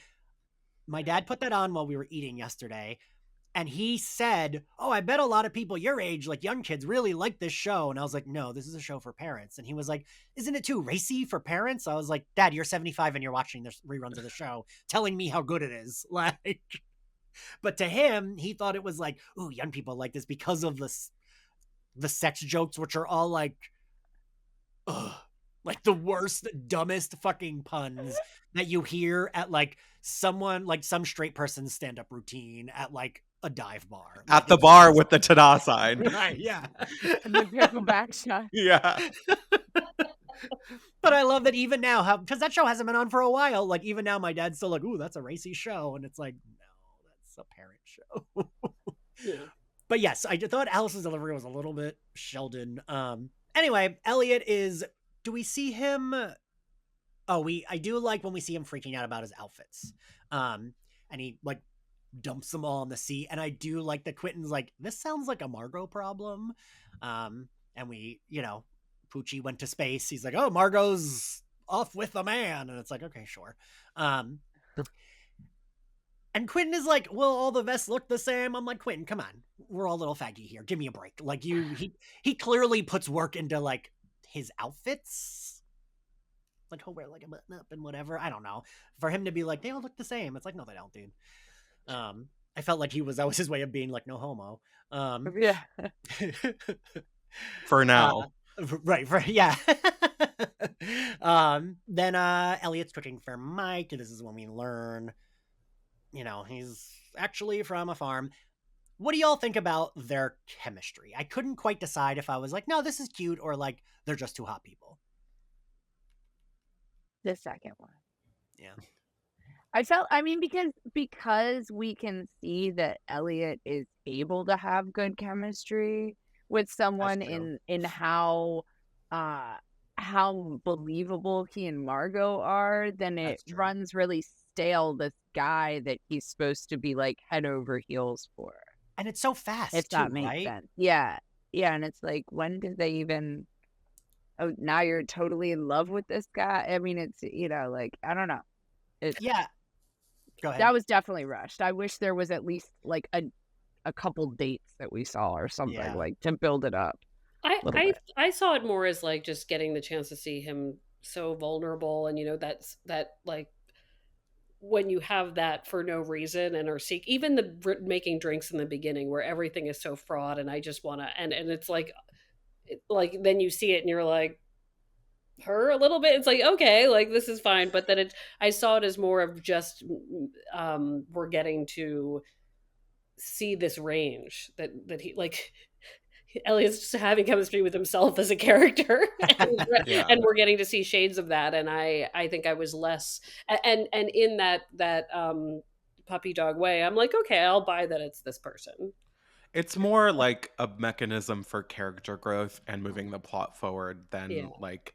My dad put that on while we were eating yesterday. And he said, "Oh, I bet a lot of people your age, like young kids, really like this show." And I was like, "No, this is a show for parents." And he was like, "Isn't it too racy for parents?" I was like, "Dad, you're 75 and you're watching the reruns of the show, telling me how good it is." Like, but to him, he thought it was like, "Ooh, young people like this because of the sex jokes, which are all like, ugh, like the worst, dumbest fucking puns that you hear at like someone, like some straight person's stand-up routine at like a dive bar. At the bar with the tada sign. Right, yeah. And the pickleback shot. Yeah. But I love that even now, because that show hasn't been on for a while, like even now my dad's still like, "Ooh, that's a racy show." And it's like, no, that's a parent show. Yeah. But yes, I thought Alice's delivery was a little bit Sheldon. Anyway, Elliot do we see him? I do like when we see him freaking out about his outfits. And he like dumps them all in the sea. And I do like that Quentin's like, this sounds like a Margot problem. And we, Poochie went to space. He's like, "Oh, Margot's off with a man." And it's like, okay, sure. And Quentin is like, "Well, all the vests look the same." I'm like, "Quentin, come on. We're all a little faggy here. Give me a break." Like he clearly puts work into like his outfits. like he'll wear like a button up and whatever. I don't know. For him to be like, they all look the same. It's like, no, they don't, dude. I felt like that was his way of being like, no homo. Yeah. For now. Right, yeah. Then Elliot's cooking for Mike. This is when we learn, he's actually from a farm. What do y'all think about their chemistry? I couldn't quite decide if I was like, no, this is cute, or like they're just two hot people. The second one. Yeah. I mean, because we can see that Elliot is able to have good chemistry with someone in how believable he and Margot are, then it runs really stale, this guy that he's supposed to be like head over heels for. And it's so fast, if that makes sense. Yeah. Yeah, and it's like, when did they even... Oh, now you're totally in love with this guy? I mean, it's, like, I don't know. Yeah. Go ahead. That was definitely rushed. I wish there was at least like a couple dates that we saw or something, like, to build it up. I saw it more as like just getting the chance to see him so vulnerable, and that like when you have that for no reason and are even the making drinks in the beginning where everything is so fraught, and I just want to and it's like then you see it and you're like, her a little bit, it's like, okay, like this is fine, but then I saw it as more of just we're getting to see this range that he like Elliot's just having chemistry with himself as a character, and we're getting to see shades of that, and I think I was less and in that puppy dog way, I'm like, okay, I'll buy that it's this person. It's more like a mechanism for character growth and moving the plot forward than like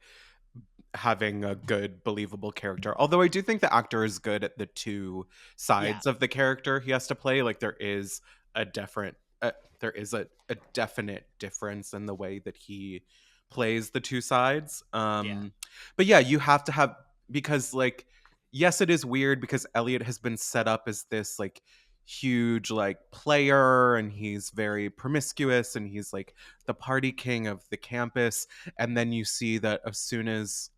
having a good, believable character. Although I do think the actor is good at the two sides of the character he has to play. Like there is a definite difference in the way that he plays the two sides. But yeah, you have to have, because like, yes, it is weird because Elliot has been set up as this like huge like player, and he's very promiscuous, and he's like the party king of the campus, and then you see that as soon as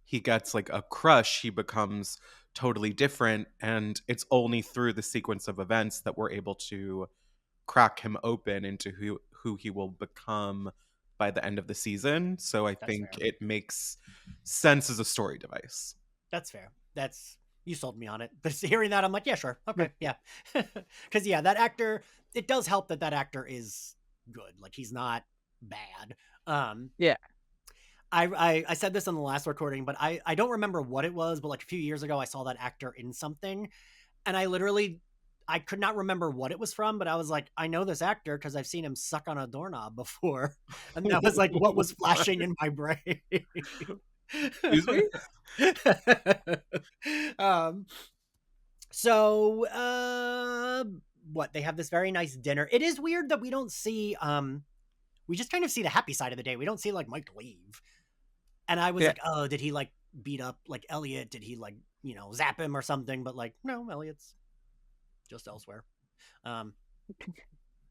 he gets like a crush, he becomes totally different, and it's only through the sequence of events that we're able to crack him open into who he will become by the end of the season. So I think it makes sense as a story device. That's fair. You sold me on it. But hearing that, I'm like, yeah, sure. Okay, yeah. Because, that actor, it does help that actor is good. Like, he's not bad. Yeah. I said this in the last recording, but I don't remember what it was, but like a few years ago, I saw that actor in something, and I could not remember what it was from, but I was like, I know this actor because I've seen him suck on a doorknob before. And that was like what was flashing in my brain. Excuse me? What, they have this very nice dinner. It is weird that we don't see we just kind of see the happy side of the day. We don't see like Mike leave. And I was like, oh, did he like beat up like Elliot? Did he like, zap him or something? But like, no, Elliot's just elsewhere.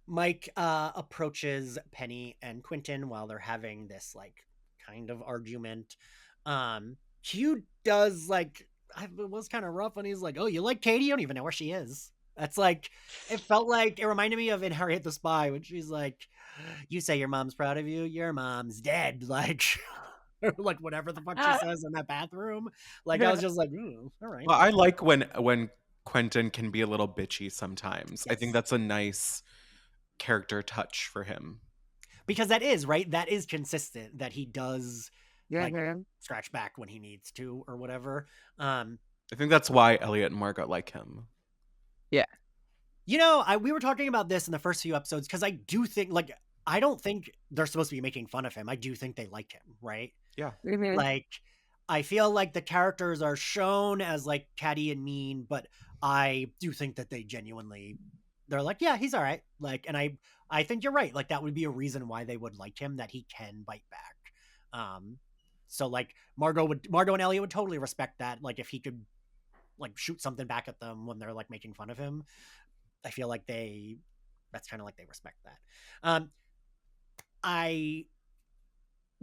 Mike approaches Penny and Quentin while they're having this like kind of argument. Hugh does like, it was kind of rough when he's like, oh, you like Katie? You don't even know where she is. That's like, it felt like, it reminded me of in Harriet the Spy when she's like, you say your mom's proud of you, your mom's dead. Like, like whatever the fuck she says in that bathroom. Like, I was just like, ooh, all right. Well, I like when Quentin can be a little bitchy sometimes. Yes. I think that's a nice character touch for him. Because that is, right? That is consistent, that he does scratch back when he needs to or whatever. I think that's why Elliot and Margot like him. Yeah. We were talking about this in the first few episodes because I do think, like, I don't think they're supposed to be making fun of him. I do think they like him, right? Yeah. Mm-hmm. Like, I feel like the characters are shown as, like, catty and mean, but I do think that they're like, yeah, he's all right. Like, and I think you're right. Like, that would be a reason why they would like him, that he can bite back. So, like, Margot and Elliot would totally respect that. Like, if he could, like, shoot something back at them when they're, like, making fun of him. I feel like that's kind of like they respect that.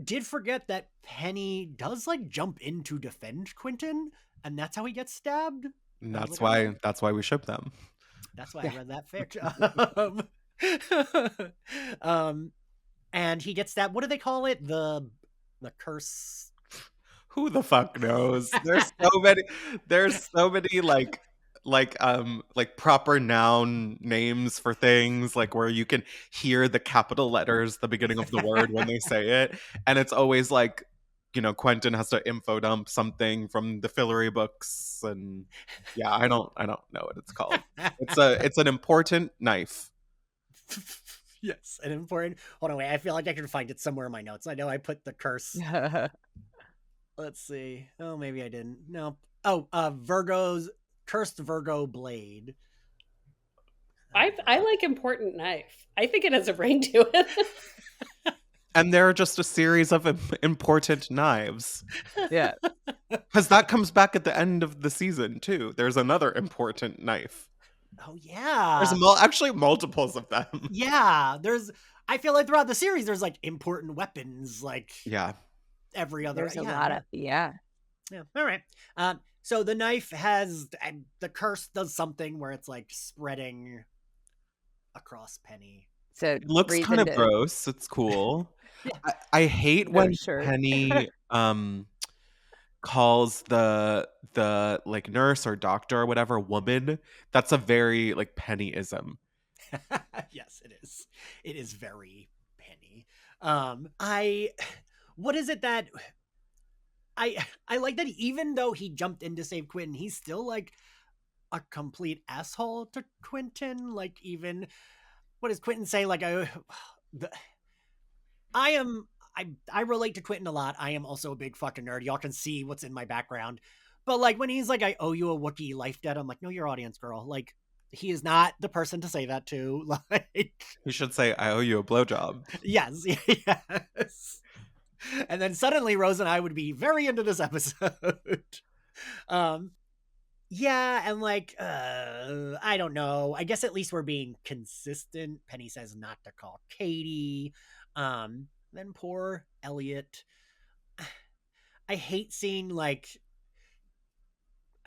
did forget that Penny does like jump in to defend Quentin, and that's how he gets stabbed. And I was like, that's why we ship them. that's why I Yeah. read that fic. And he gets stabbed. What do they call it? The curse. Who the fuck knows? There's so many like proper noun names for things, like where you can hear the capital letters the beginning of the word when they say it, and it's always like, Quentin has to info dump something from the Fillory books, and yeah, I don't know what it's called. It's an important knife. Yes, an important. Hold on, wait. I feel like I can find it somewhere in my notes. I know I put the curse. Let's see. Oh, maybe I didn't. No. Oh, Virgo's cursed Virgo blade. I like important knife. I think it has a ring to it. And there are just a series of important knives. Yeah. Because that comes back at the end of the season, too. There's another important knife. Oh, yeah. There's actually multiples of them. Yeah. I feel like throughout the series, there's like important weapons, like Yeah. every other. There's a lot of, yeah. Yeah. All right. So the knife has, the curse does something where it's like spreading across Penny. So It looks kind of gross. It's cool. Yeah. I hate when shirt. Penny calls the like nurse or doctor or whatever woman. That's a very like Pennyism. Yes, it is. It is very Penny. What is it that I like that even though he jumped in to save Quentin, he's still like a complete asshole to Quentin. Like, even what does Quentin say? Like, I relate to Quentin a lot. I am also a big fucking nerd. Y'all can see what's in my background. But like when he's like, I owe you a Wookiee life debt, I'm like, no, your audience, girl. Like, he is not the person to say that to. Like, You should say, I owe you a blowjob. yes, yes. And then suddenly Rose and I would be very into this episode. Yeah, and like, I don't know. I guess at least we're being consistent. Penny says not to call Katie. Then poor Elliot. I hate seeing, like,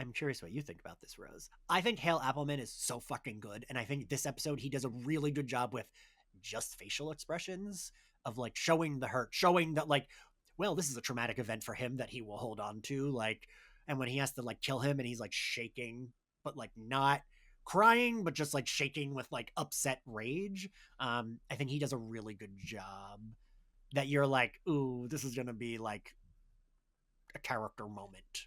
I'm curious what you think about this, Rose. I think Hale Appleman is so fucking good, and I think this episode he does a really good job with just facial expressions of like showing the hurt, showing that like, well, this is a traumatic event for him that he will hold on to, like, and when he has to like kill him and he's like shaking, but like not crying, but just like shaking with like upset rage. I think he does a really good job that you're like, ooh, this is gonna be like a character moment.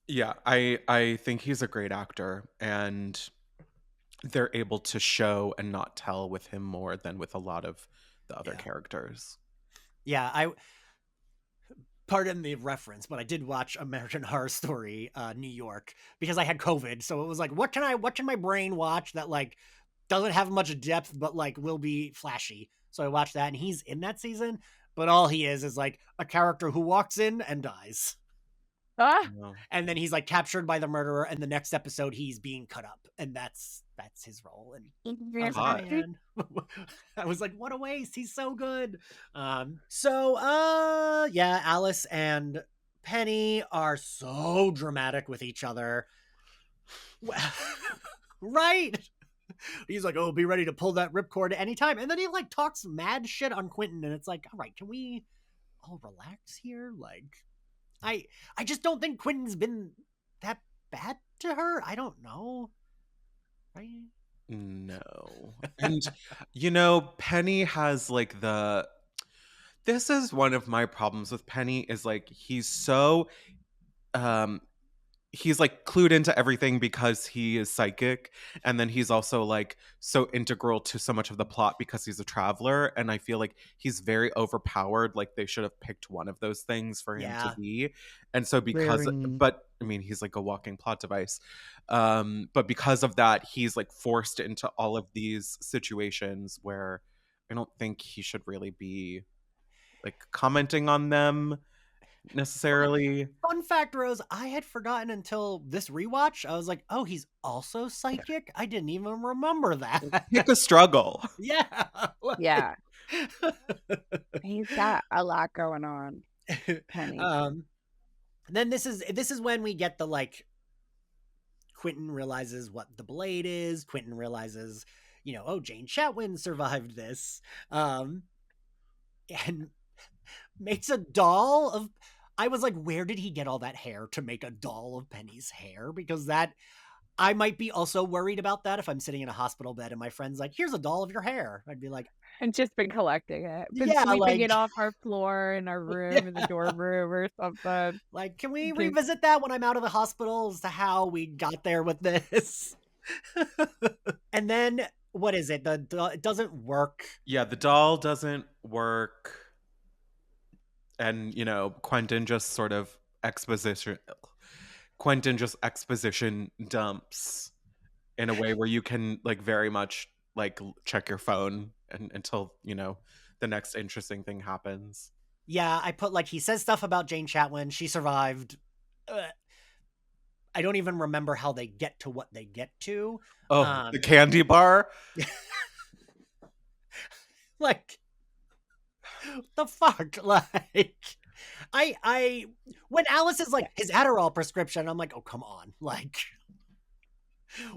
Yeah, I think he's a great actor, and they're able to show and not tell with him more than with a lot of the other characters. Yeah, pardon the reference, but I did watch American Horror Story New York because I had COVID, so it was like, what can my brain watch that like doesn't have much depth but like will be flashy? So I watched that, and he's in that season, but all he is like a character who walks in and dies. And then he's like captured by the murderer, and the next episode he's being cut up, and that's his role. And I was like, what a waste, he's so good. Yeah, Alice and Penny are so dramatic with each other. Right, he's like, oh, be ready to pull that ripcord at any time, and then he like talks mad shit on Quentin, and it's like, all right, can we all relax here? Like, I just don't think Quentin's been that bad to her. I don't know. Right? No. And, Penny has like this is one of my problems with Penny is like, he's so, he's like clued into everything because he is psychic, and then he's also like so integral to so much of the plot because he's a traveler, and I feel like he's very overpowered. Like, they should have picked one of those things for him to be. And so but I mean, he's like a walking plot device, but because of that, he's like forced into all of these situations where I don't think he should really be like commenting on them necessarily. Fun fact, Rose, I had forgotten until this rewatch. I was like, oh, he's also psychic? I didn't even remember that. Pick a struggle. Yeah. Yeah. He's got a lot going on, Penny. Then this is when we get the like Quentin realizes what the blade is. Quentin realizes, oh, Jane Chatwin survived this. And makes a doll of. I was like, where did he get all that hair to make a doll of Penny's hair? Because that I might be also worried about that if I'm sitting in a hospital bed and my friend's like, here's a doll of your hair. I'd be like, And just been collecting it. Been yeah, sweeping like, it off our floor in our room in the dorm room or something. like, can we Can- revisit that when I'm out of the hospital as to how we got there with this? And then what is it? It doesn't work. Yeah, the doll doesn't work. And, Quentin just sort of exposition dumps in a way where you can like very much like check your phone until, the next interesting thing happens. Yeah, I put like he says stuff about Jane Chatwin. She survived. I don't even remember how they get to what they get to. Oh, the candy bar? Like, the fuck? Like, I when Alice is like his Adderall prescription, I'm like, oh, come on. Like,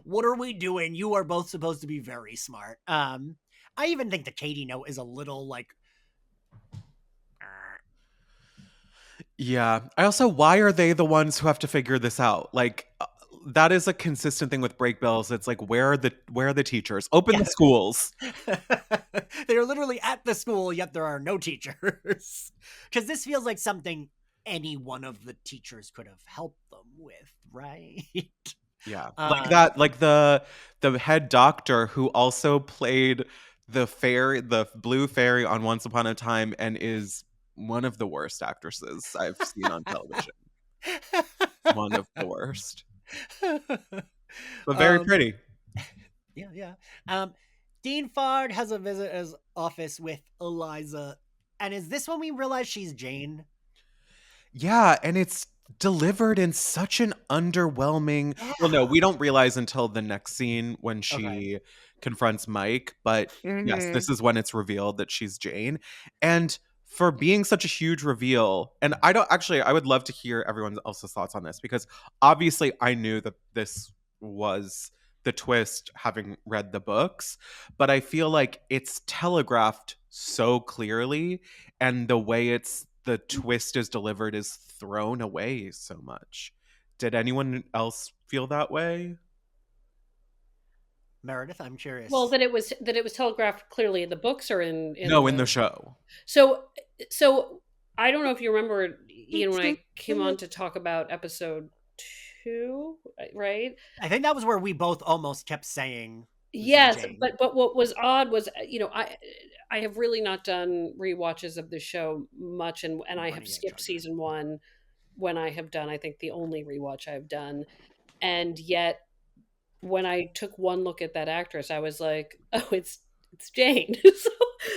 what are we doing? You are both supposed to be very smart. I even think the Katie note is a little like, Yeah. I also, why are they the ones who have to figure this out? Like, that is a consistent thing with Brakebills. It's like, where are the teachers? Open the schools. they are literally at the school, yet there are no teachers. Because this feels like something any one of the teachers could have helped them with, right? Yeah. Like the head doctor who also played the blue fairy on Once Upon a Time and is one of the worst actresses I've seen on television. One of the worst. But very pretty. Yeah. Dean Fogg has a visit at his office with Eliza. And is this when we realize she's Jane? Yeah, and it's delivered in such an underwhelming. Well, no, we don't realize until the next scene when she confronts Mike. But yes, this is when it's revealed that she's Jane. And for being such a huge reveal, and I would love to hear everyone else's thoughts on this, because obviously I knew that this was the twist having read the books, but I feel like it's telegraphed so clearly, and the way the twist is delivered is thrown away so much. Did anyone else feel that way? Meredith, I'm curious. Well, that it was telegraphed clearly in the books or in the show. So I don't know if you remember, Ian, when I came on to talk about episode 2, right? I think that was where we both almost kept saying yes, but what was odd was, I have really not done rewatches of the show much, and I have skipped season 1 when I have done, I think, the only rewatch I've done. And yet when I took one look at that actress, I was like, oh, it's Jane.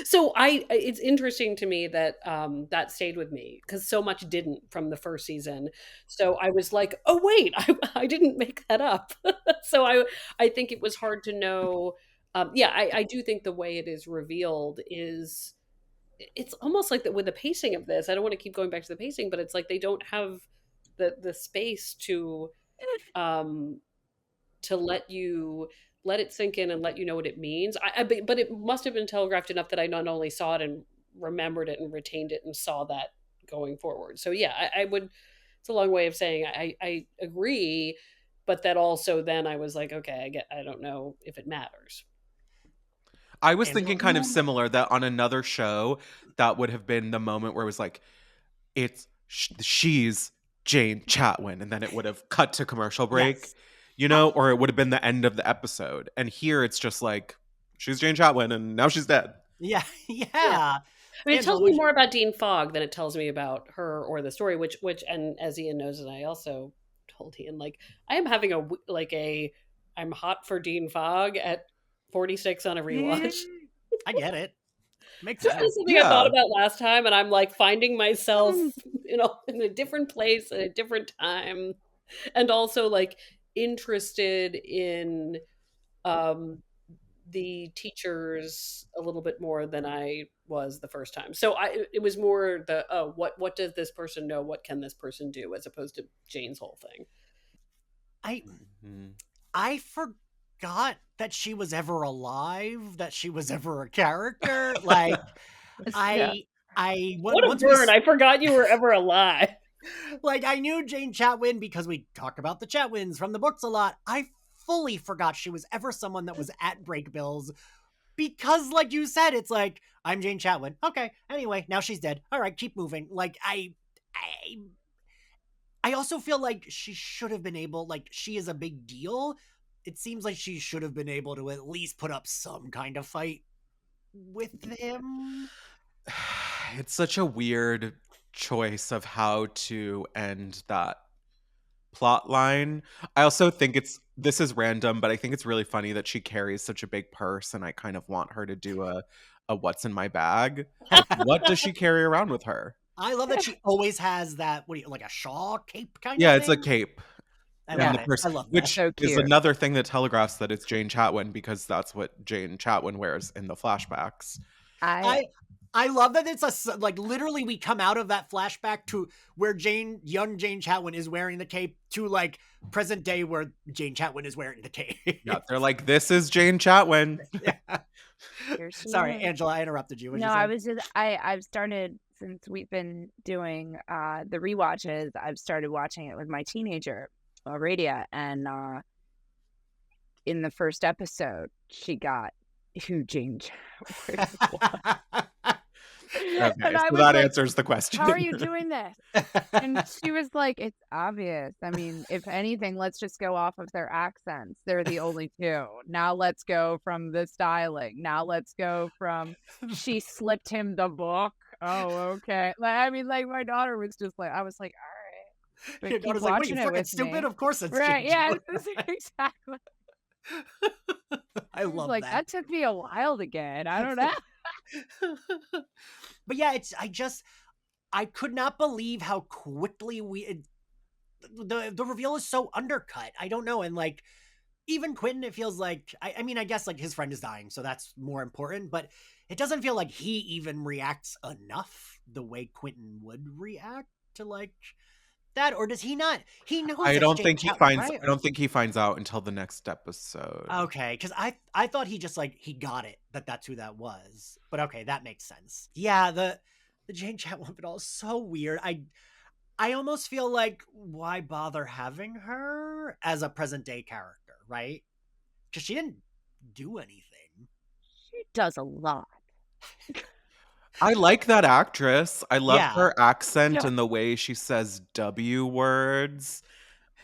so it's interesting to me that that stayed with me, because so much didn't from the first season. So I was like, oh wait, I didn't make that up. So I think it was hard to know. I do think the way it is revealed is, it's almost like that with the pacing of this. I don't want to keep going back to the pacing, but it's like they don't have the space to let it sink in and let you know what it means. But it must have been telegraphed enough that I not only saw it and remembered it and retained it and saw that going forward. So yeah, I would. It's a long way of saying I agree, but that also then I was like, okay, I don't know if it matters. I was thinking kind of similar, that on another show, that would have been the moment where it was like, she's Jane Chatwin, and then it would have cut to commercial break, or it would have been the end of the episode. And here it's just like, she's Jane Chatwin, and now she's dead. Yeah. I mean, it tells me more about Dean Fogg than it tells me about her or the story, which, and as Ian knows, and I also told Ian, like, I am having I'm hot for Dean Fogg at 46 on a rewatch. I get it. Makes sense. That's something I thought about last time, and I'm like finding myself, in a different place at a different time, and also like interested in the teachers a little bit more than I was the first time. So it was more the, oh, what does this person know? What can this person do? As opposed to Jane's whole thing. I forgot that she was ever alive, that she was ever a character. Like, Yeah. What a burn! I forgot you were ever alive. Like, I knew Jane Chatwin because we talk about the Chatwins from the books a lot. I fully forgot she was ever someone that was at Brakebills because, like you said, it's like, I'm Jane Chatwin. Okay, anyway, now she's dead. All right, keep moving. Like, I also feel like she should have been able, like, she is a big deal. It seems like she should have been able to at least put up some kind of fight with him. It's such a weird choice of how to end that plot line. I also think this is random, but I think it's really funny that she carries such a big purse, and I kind of want her to do a what's in my bag. Like, what does she carry around with her? I love that she always has that, like a shawl cape kind of Yeah, thing? it's a cape. I And love the it. purse, I love that. which So is cute. another thing that telegraphs that it's Jane Chatwin, because that's what Jane Chatwin wears in the flashbacks. I love that it's like, literally we come out of that flashback to where young Jane Chatwin is wearing the cape to, like, present day where Jane Chatwin is wearing the cape. Yeah, they're like, this is Jane Chatwin. Yeah. Sorry, Angela, I interrupted you. No, I was just I've started, since we've been doing the rewatches, I've started watching it with my teenager, Radia, and in the first episode, she got who Jane Chatwin was. Okay, And I so was that like, answers the question. how are you doing this? And she was like, it's obvious. I mean, if anything, let's just go off of their accents. They're the only two. Now let's go from the styling. Now let's go from she slipped him the book. Oh, okay. Like, I mean, like, my daughter was just like, I was like, all right. But Your keep daughter's like, what, watching you it freaking with stupid? me. Of course it's Right, Jane yeah, Chatwin. exactly. I love like, that took me a while to get. I don't know. But yeah, I could not believe how quickly the reveal is so undercut. I don't know. And, like, even Quentin, it feels like, I mean, I guess, like, his friend is dying, so that's more important, but it doesn't feel like he even reacts enough the way Quentin would react to, like, that. Or does he not? He knows. I don't think he finds. right? I don't think he finds out until the next episode. Okay, because I thought he just, like, he got it that's who that was. But okay, that makes sense. Yeah, the Jane Chatwin bit all is so weird. I almost feel like, why bother having her as a present day character, right? Because she didn't do anything. She does a lot. I like that actress. I love Yeah. her accent Yeah. and the way she says W words.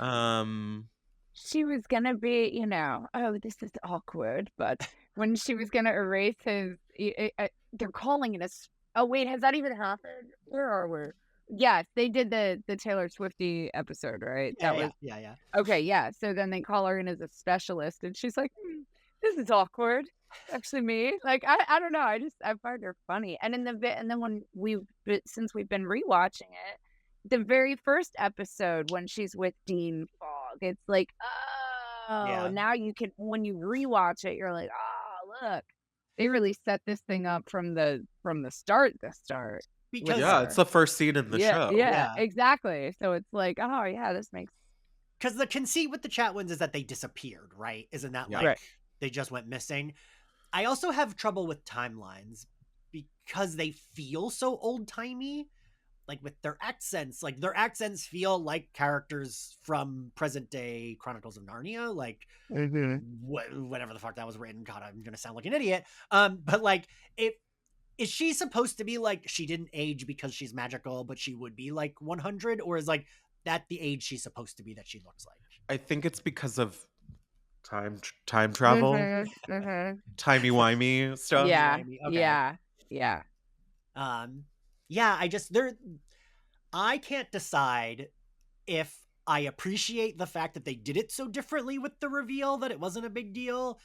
She was gonna be, oh, this is awkward, but when she was gonna erase his, they're calling it oh wait, has that even happened? Where are we? Yes, they did the Taylor Swifty episode, right? Yeah. Okay, yeah. So then they call her in as a specialist, and she's like, "This is awkward." Actually, me, like, I don't know. I find her funny, and and then since we've been rewatching it, the very first episode when she's with Dean Fogg, it's like, oh, now you can, when you rewatch it, you're like, oh, look, they really set this thing up from the start. Because it's the first scene in the show. Yeah, exactly. So it's like, oh yeah, this makes. Because the conceit with the Chatwins is that they disappeared, right? Isn't that like they just went missing? I also have trouble with timelines because they feel so old-timey. Like, with their accents, feel like characters from present day Chronicles of Narnia, like whatever the fuck that was written. God, I'm gonna sound like an idiot. But, like, is she supposed to be like, she didn't age because she's magical, but she would be like 100, or is, like, that the age she's supposed to be that she looks like? I think it's because of time travel, timey-wimey stuff. Yeah, okay. yeah. I can't decide if I appreciate the fact that they did it so differently with the reveal, that it wasn't a big deal.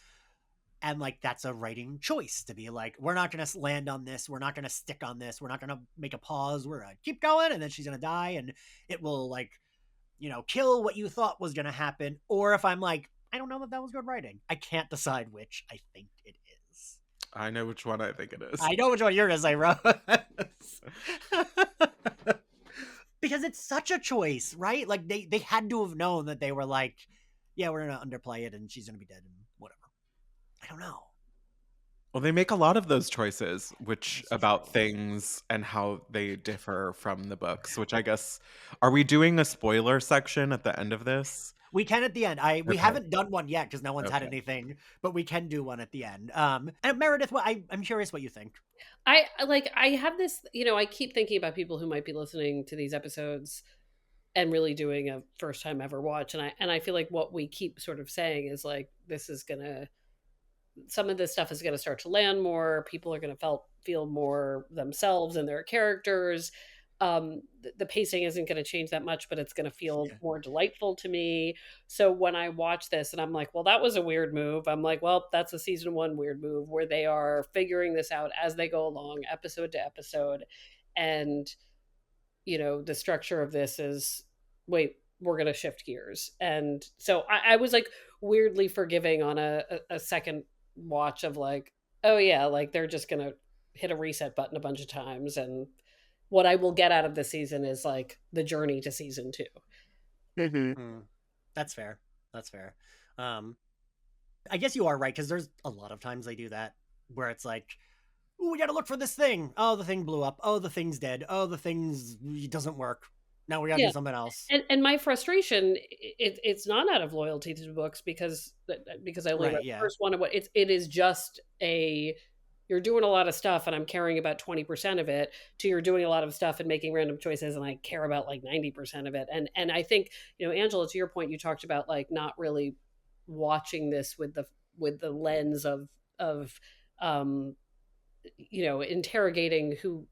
And, like, that's a writing choice to be like, we're not going to land on this. We're not going to stick on this. We're not going to make a pause. We're going to keep going. And then she's going to die and it will, like, kill what you thought was going to happen. Or if I'm like, I don't know that was good writing. I can't decide which. I think it I know which one I think it is. I know which one you're gonna say, Rose. Because it's such a choice, right? Like they had to have known that they were like, yeah, we're gonna underplay it and she's gonna be dead and whatever. I don't know. Well, they make a lot of those choices, which That's about true. things and how they differ from the books, which I guess, are we doing a spoiler section at the end of this? We can at the end. We Okay. haven't done one yet because no one's had Okay. anything, but we can do one at the end. And Meredith, I'm curious what you think. I have this, I keep thinking about people who might be listening to these episodes and really doing a first time ever watch. And I feel like what we keep sort of saying is like, some of this stuff is going to start to land more. People are going to feel more themselves and their characters. The pacing isn't going to change that much, but it's going to feel more delightful to me. So when I watch this and I'm like, well, that was a weird move. I'm like, well, that's a season 1 weird move where they are figuring this out as they go along, episode to episode. And, the structure of this is, wait, we're going to shift gears. And so I was like weirdly forgiving on a second watch of like, oh yeah, like they're just going to hit a reset button a bunch of times. And what I will get out of the season is like the journey to season 2. Mm-hmm. That's fair. That's fair. I guess you are right, because there's a lot of times they do that where it's like, ooh, we gotta look for this thing. Oh, the thing blew up. Oh, the thing's dead. Oh, the thing's doesn't work. Now we gotta do something else. And my frustration, it's not out of loyalty to the books because I only read the first one of what it is just you're doing a lot of stuff and I'm caring about 20% of it, to you're doing a lot of stuff and making random choices and I care about like 90% of it. And I think, Angela, to your point, you talked about like not really watching this with the lens of interrogating who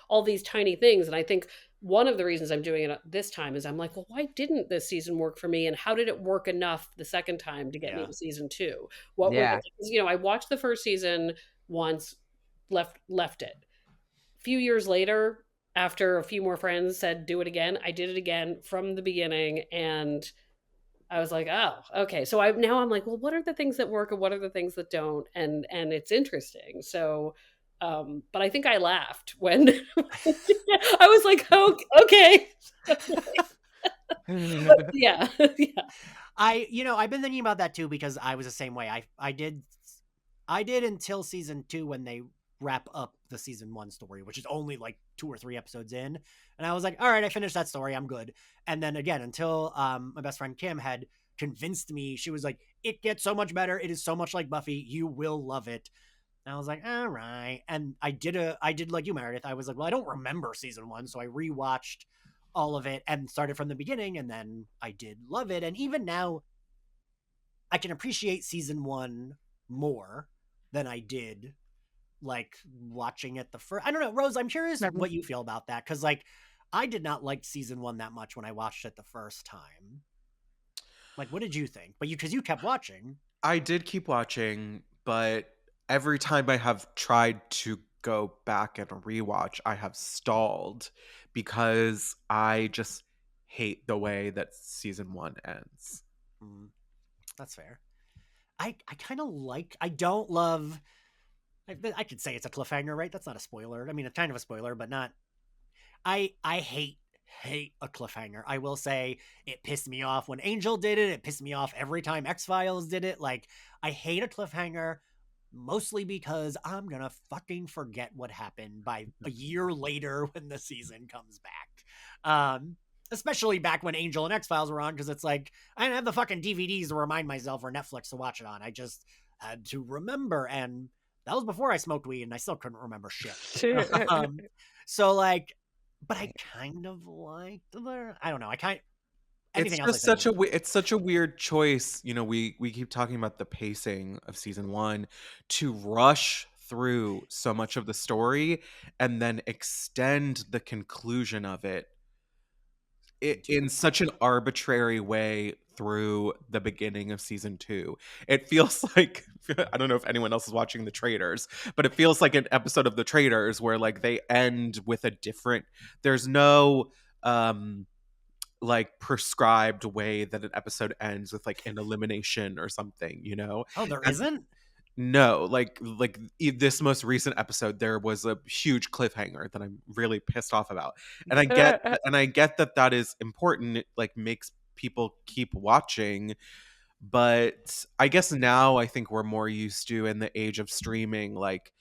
all these tiny things. And I think one of the reasons I'm doing it this time is I'm like, well, why didn't this season work for me? And how did it work enough the second time to get me to season 2? I watched the first season once, left it. A few years later, after a few more friends said, do it again, I did it again from the beginning. And I was like, oh, okay. So now I'm like, well, what are the things that work and what are the things that don't? And it's interesting. So, but I think I laughed when I was like, oh, okay. yeah. I've been thinking about that too, because I was the same way. I did until season 2 when they wrap up the season 1 story, which is only like 2 or 3 episodes in. And I was like, all right, I finished that story. I'm good. And then again, until my best friend Kim had convinced me, she was like, it gets so much better. It is so much like Buffy. You will love it. And I was like, all right. And I did like you, Meredith. I was like, well, I don't remember season 1. So I rewatched all of it and started from the beginning. And then I did love it. And even now I can appreciate season 1 more than I did like watching it the first. I don't know, Rose, I'm curious what you feel about that, because like I did not like season 1 that much when I watched it the first time. Like, what did you think? But because you kept watching. I did keep watching, but every time I have tried to go back and rewatch, I have stalled because I just hate the way that season 1 ends. That's fair. I kind of like, I don't love, I could say it's a cliffhanger, right? That's not a spoiler. I mean, it's kind of a spoiler, but not. I hate a cliffhanger. I will say it pissed me off when Angel did it. It pissed me off every time X-Files did it. Like, I hate a cliffhanger, mostly because I'm gonna fucking forget what happened by a year later when the season comes back. Especially back when Angel and X-Files were on, because it's like, I didn't have the fucking DVDs to remind myself or Netflix to watch it on. I just had to remember, and that was before I smoked weed, and I still couldn't remember shit. So like, but I kind of liked the, I don't know, It's just such a weird choice. We keep talking about the pacing of season 1 to rush through so much of the story and then extend the conclusion of it in such an arbitrary way through the beginning of season 2. It feels like, I don't know if anyone else is watching The Traitors, but it feels like an episode of The Traitors where like they end with a different, there's no like prescribed way that an episode ends with like an elimination or something, Oh, there isn't? No, this most recent episode, there was a huge cliffhanger that I'm really pissed off about, and I get that that is important. It like makes people keep watching, but I guess now I think we're more used to in the age of streaming, like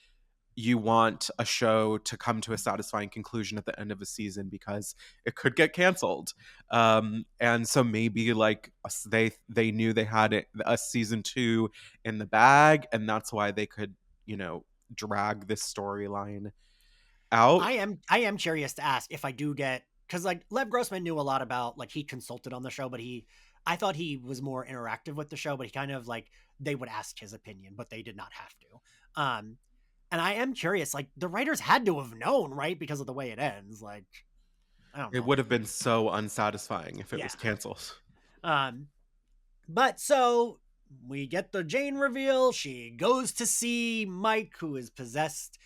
you want a show to come to a satisfying conclusion at the end of a season because it could get canceled. And so maybe like they knew they had a season 2 in the bag, and that's why they could, you know, drag this storyline out. I am curious to ask if I do get, because like Lev Grossman knew a lot about, like he consulted on the show, but I thought he was more interactive with the show, but he kind of like they would ask his opinion, but they did not have to. And I am curious, like the writers had to have known, right? Because of the way it ends. Like, I don't know. It would have been so unsatisfying if it was canceled. But so we get the Jane reveal. She goes to see Mike, who is possessed.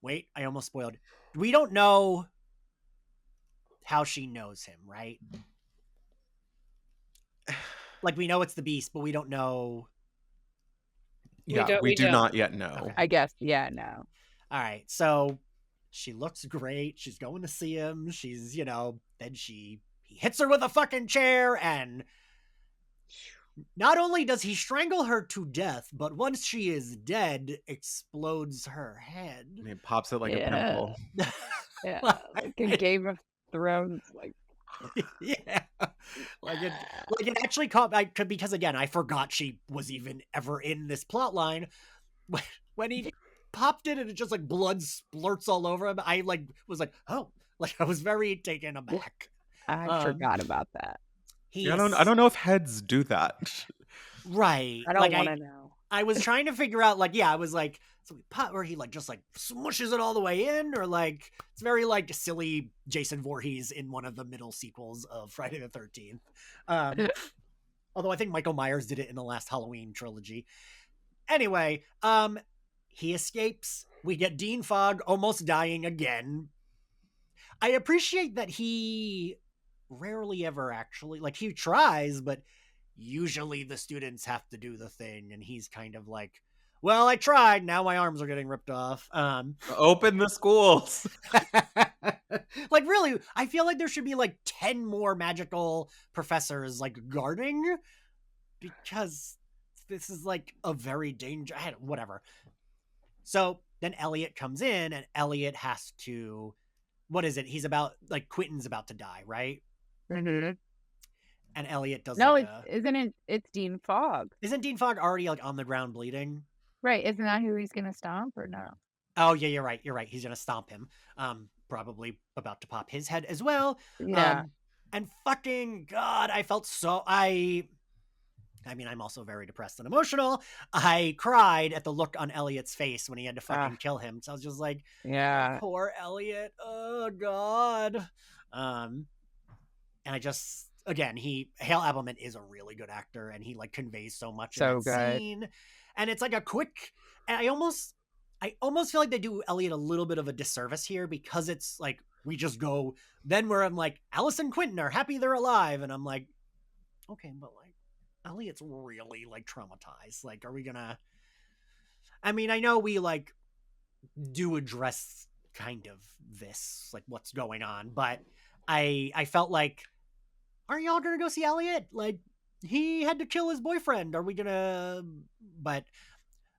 Wait, I almost spoiled. We don't know how she knows him, right? Like we know it's the Beast, but we don't know. We do not yet know. Okay. I guess, yeah, no. All right, so she looks great. She's going to see him. She's, you know, then he hits her with a fucking chair, and not only does he strangle her to death, but once she is dead, explodes her head. He pops it like a pimple. Yeah, like in Game of Thrones, like. Yeah, like it actually caught because again I forgot she was even ever in this plot line. When he popped it and it just like blood splurts all over him, I like was like, oh, like I was very taken aback. I forgot about that. I don't know if heads do that. Right. I don't want to know. I was trying to figure out, like, yeah, I was like, so where he like just like smushes it all the way in, or like it's very like silly Jason Voorhees in one of the middle sequels of Friday the 13th. Although I think Michael Myers did it in the last Halloween trilogy. Anyway, he escapes. We get Dean Fogg almost dying again. I appreciate that he rarely ever actually, like, he tries, but usually the students have to do the thing, and he's kind of like, well, I tried, now my arms are getting ripped off. Open the schools. Like, really, I feel like there should be like 10 more magical professors like guarding, because this is like a very dangerous, whatever. So then Elliot comes in, and Elliot has to, what is it? He's about, like, Quentin's about to die, right? Mm-hmm. And Elliot does. No, isn't it? It's Dean Fogg. Isn't Dean Fogg already like on the ground bleeding? Right. Isn't that who he's gonna stomp or no? Oh yeah, you're right. You're right. He's gonna stomp him. Probably about to pop his head as well. Yeah. And fucking God, I felt so. I mean, I'm also very depressed and emotional. I cried at the look on Elliot's face when he had to fucking kill him. So I was just like, yeah, poor Elliot. Oh God. And I just, again, Hale Appleman is a really good actor, and he like conveys so much in that scene. And it's like a quick, and I almost feel like they do Elliot a little bit of a disservice here, because it's like we just go then where I'm like, Alice and Quentin are happy they're alive, and I'm like, okay, but like Elliot's really like traumatized. Like, are we gonna, I mean, I know we like do address kind of this, like what's going on, but I felt like, are y'all gonna go see Elliot? Like, he had to kill his boyfriend. Are we gonna? But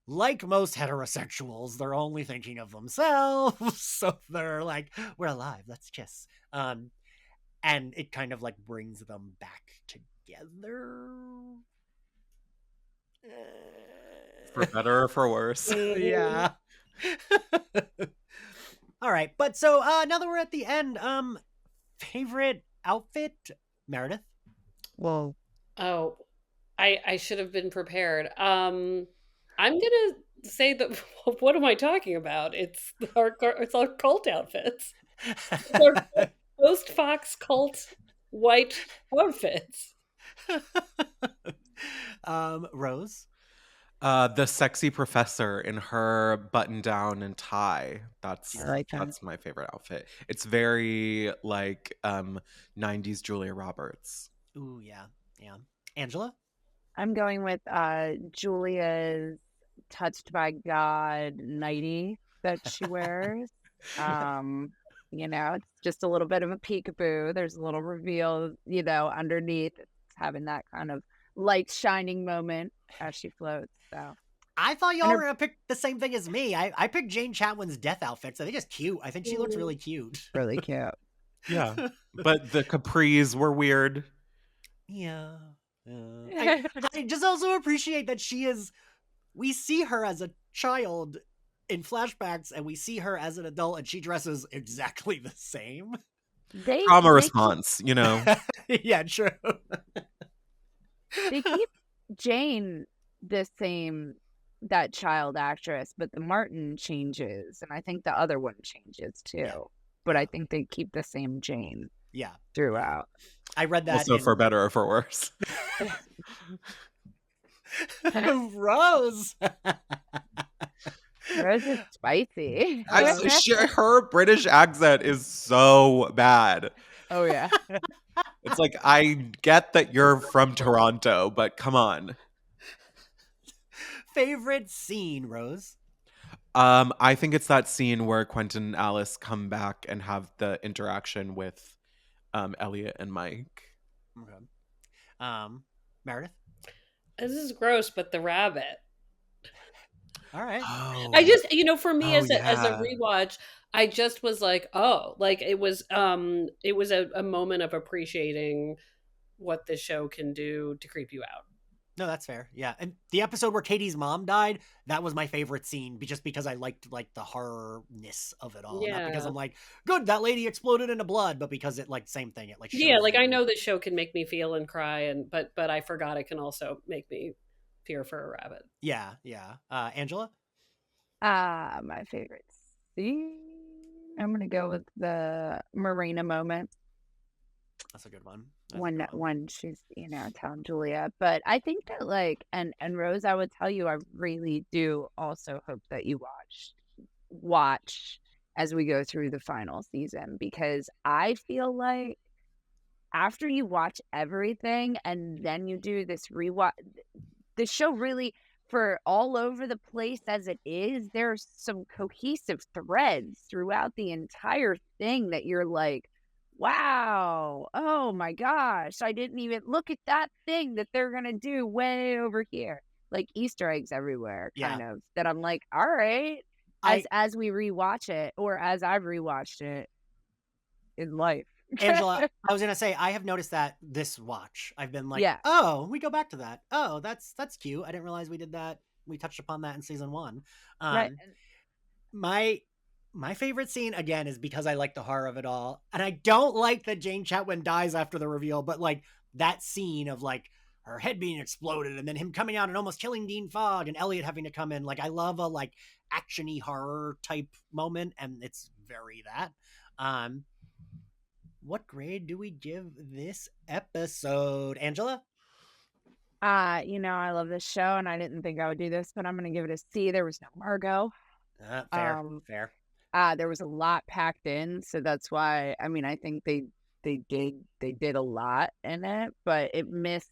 like most heterosexuals, they're only thinking of themselves. So they're like, we're alive, let's kiss. And it kind of like brings them back together. For better or for worse. Yeah. All right. But so now that we're at the end, favorite outfit, Meredith? Well, oh, I should have been prepared. I'm gonna say that. What am I talking about? It's our cult outfits. It's our post Fox cult white outfits. Rose? The sexy professor in her button down and tie. That's my favorite outfit. It's very like 90s Julia Roberts. Ooh, yeah. Angela? I'm going with Julia's touched by God nightie that she wears. It's just a little bit of a peekaboo. There's a little reveal, underneath. It's having that kind of light shining moment as she floats. So I thought y'all And were gonna pick the same thing as me. I picked Jane Chatwin's death outfits. I think it's cute. I think she looks really cute. really cute. Yeah. But the capris were weird. Yeah. I just also appreciate that we see her as a child in flashbacks and we see her as an adult and she dresses exactly the same. Trauma response, Yeah, true. They keep Jane the same, that child actress, but the Martin changes, and I think the other one changes too. Yeah. But I think they keep the same Jane. Yeah. Throughout. I read that. Also for better or for worse. Rose. Rose is spicy. Her British accent is so bad. Oh, yeah. It's like, I get that you're from Toronto, but come on. Favorite scene, Rose? I think it's that scene where Quentin and Alice come back and have the interaction with Elliot and Mike. Okay. Meredith? This is gross, but the rabbit. All right. Oh. I just, for me as a rewatch, I just was like, oh, like it was a moment of appreciating what the show can do to creep you out. No, that's fair. Yeah. And the episode where Katie's mom died, that was my favorite scene just because I liked like the horror-ness of it all. Yeah. Not because I'm like, good, that lady exploded into blood, but because it same thing. It yeah, like I know the show can make me feel and cry but I forgot it can also make me fear for a rabbit. Yeah, yeah. Angela? My favorite scene, I'm gonna go with the Marina moment. That's a good one. When she's telling Julia, but I think that and Rose, I would tell you, I really do also hope that you watch as we go through the final season, because I feel like after you watch everything and then you do this rewatch, the show really, for all over the place as it is, there's some cohesive threads throughout the entire thing that you're like, wow, oh my gosh, I didn't even look at that thing that they're gonna do way over here. Like Easter eggs everywhere, kind of, that I'm like, all right, as we rewatch it, or as I've rewatched it in life. Angela, I was gonna say, I have noticed that this watch. I've been like, oh, we go back to that. Oh, that's cute. I didn't realize we did that. We touched upon that in season 1. Right. My favorite scene, again, is because I like the horror of it all. And I don't like that Jane Chatwin dies after the reveal, but that scene of her head being exploded and then him coming out and almost killing Dean Fogg and Elliot having to come in. I love a action-y horror type moment, and it's very that. What grade do we give this episode, Angela? I love this show, and I didn't think I would do this, but I'm going to give it a C. There was no Margot. Fair. There was a lot packed in, so that's why. I mean, I think they did a lot in it, but it missed.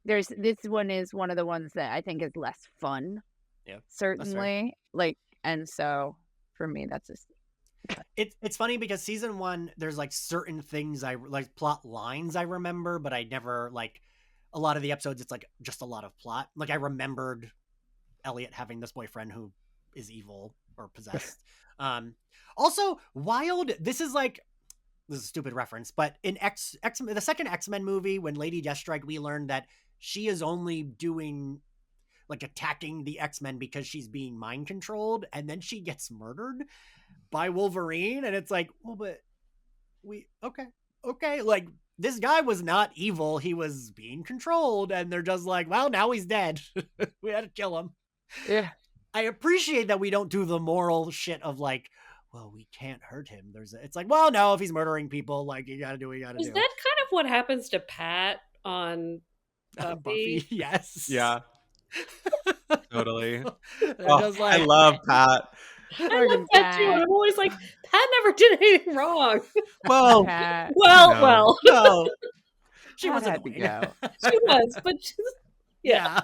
This one is one of the ones that I think is less fun. Yeah, certainly. And so for me, that's a C. It's funny because season 1, there's certain things I plot lines I remember, but I never a lot of the episodes. It's just a lot of plot. I remembered Elliot having this boyfriend who is evil or possessed. Also, wild. This is a stupid reference, but in the second X-Men movie, when Lady Deathstrike, we learned that she is only doing attacking the X-Men because she's being mind controlled, and then she gets murdered by Wolverine, and it's well, but okay, this guy was not evil, he was being controlled, and they're just well, now he's dead. We had to kill him. Yeah. I appreciate that we don't do the moral shit of well, we can't hurt him. It's well, no, if he's murdering people, you gotta do what you gotta do. Is that kind of what happens to Pat on Buffy? Yes. Yeah. Totally. Just I love Pat. I love Pat too. I'm always Pat never did anything wrong. Well, Pat, no. She Pat wasn't had to go. She was, but yeah.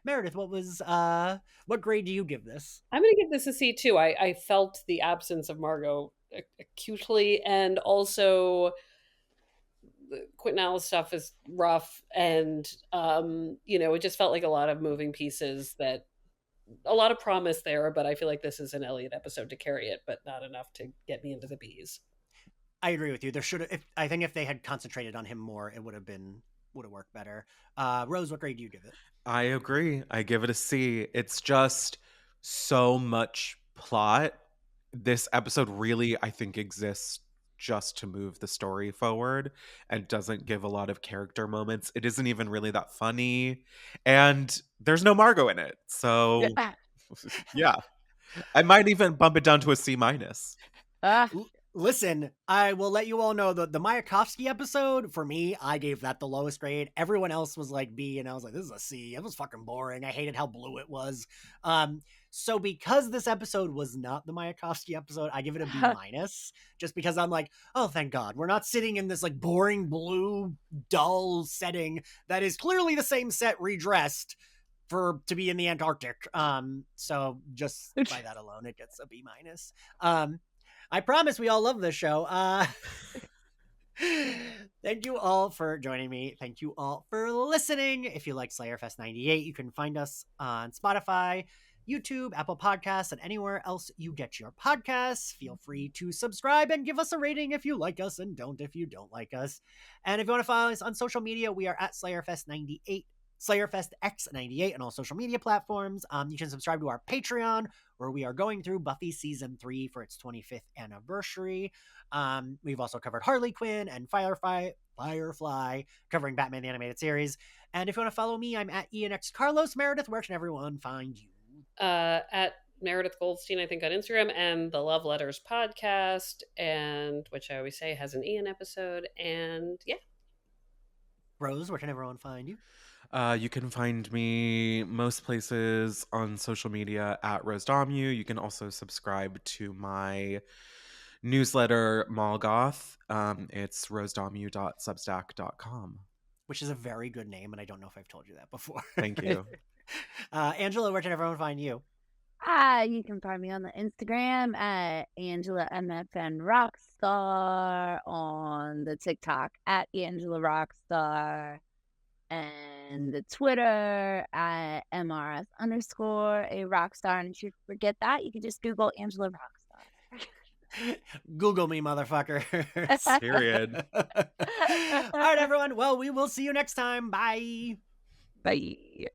Meredith, what grade do you give this? I'm going to give this a C too. I felt the absence of Margot acutely, and also the Quintel stuff is rough, and it just felt like a lot of moving pieces, that a lot of promise there, but I feel like this is an Elliot episode to carry it, but not enough to get me into the bees. I agree with you. There should have. I think if they had concentrated on him more, it would have worked better. Rose, what grade do you give it? I agree. I give it a C. It's just so much plot. This episode really, I think, exists just to move the story forward and doesn't give a lot of character moments. It isn't even really that funny. And there's no Margot in it. So, yeah. I might even bump it down to a C minus. Listen, I will let you all know the Mayakovsky episode, for me, I gave that the lowest grade. Everyone else was like B, and I was like, this is a C. It was fucking boring. I hated how blue it was. So because this episode was not the Mayakovsky episode, I give it a B minus, just because I'm like, oh, thank God. We're not sitting in this like boring blue, dull setting that is clearly the same set redressed to be in the Antarctic. So just by that alone, it gets a B minus. I promise we all love this show. Thank you all for joining me. Thank you all for listening. If you like Slayerfest 98, you can find us on Spotify, YouTube, Apple Podcasts, and anywhere else you get your podcasts. Feel free to subscribe and give us a rating if you like us, and don't if you don't like us. And if you want to follow us on social media, we are at Slayerfest 98. Slayerfest X98 on all social media platforms. You can subscribe to our Patreon, where we are going through Buffy Season 3 for its 25th anniversary. We've also covered Harley Quinn and Firefly, covering Batman the Animated Series. And if you want to follow me, I'm at ENX Carlos. Meredith, where can everyone find you? At Meredith Goldstein, I think, on Instagram, and the Love Letters podcast, and which I always say has an Ian episode. And yeah. Rose, where can everyone find you? You can find me most places on social media at Rose Dommu. You can also subscribe to my newsletter, Malgoth. It's rosedommu.substack.com. Which is a very good name, and I don't know if I've told you that before. Thank you. Angela, where can everyone find you? You can find me on the Instagram at Angela MFN Rockstar, on the TikTok at Angela Rockstar, and the Twitter at MRS _ a rockstar. And if you forget that, you can just Google Angela Rockstar. Google me, motherfucker. Period. All right, everyone. Well, we will see you next time. Bye. Bye.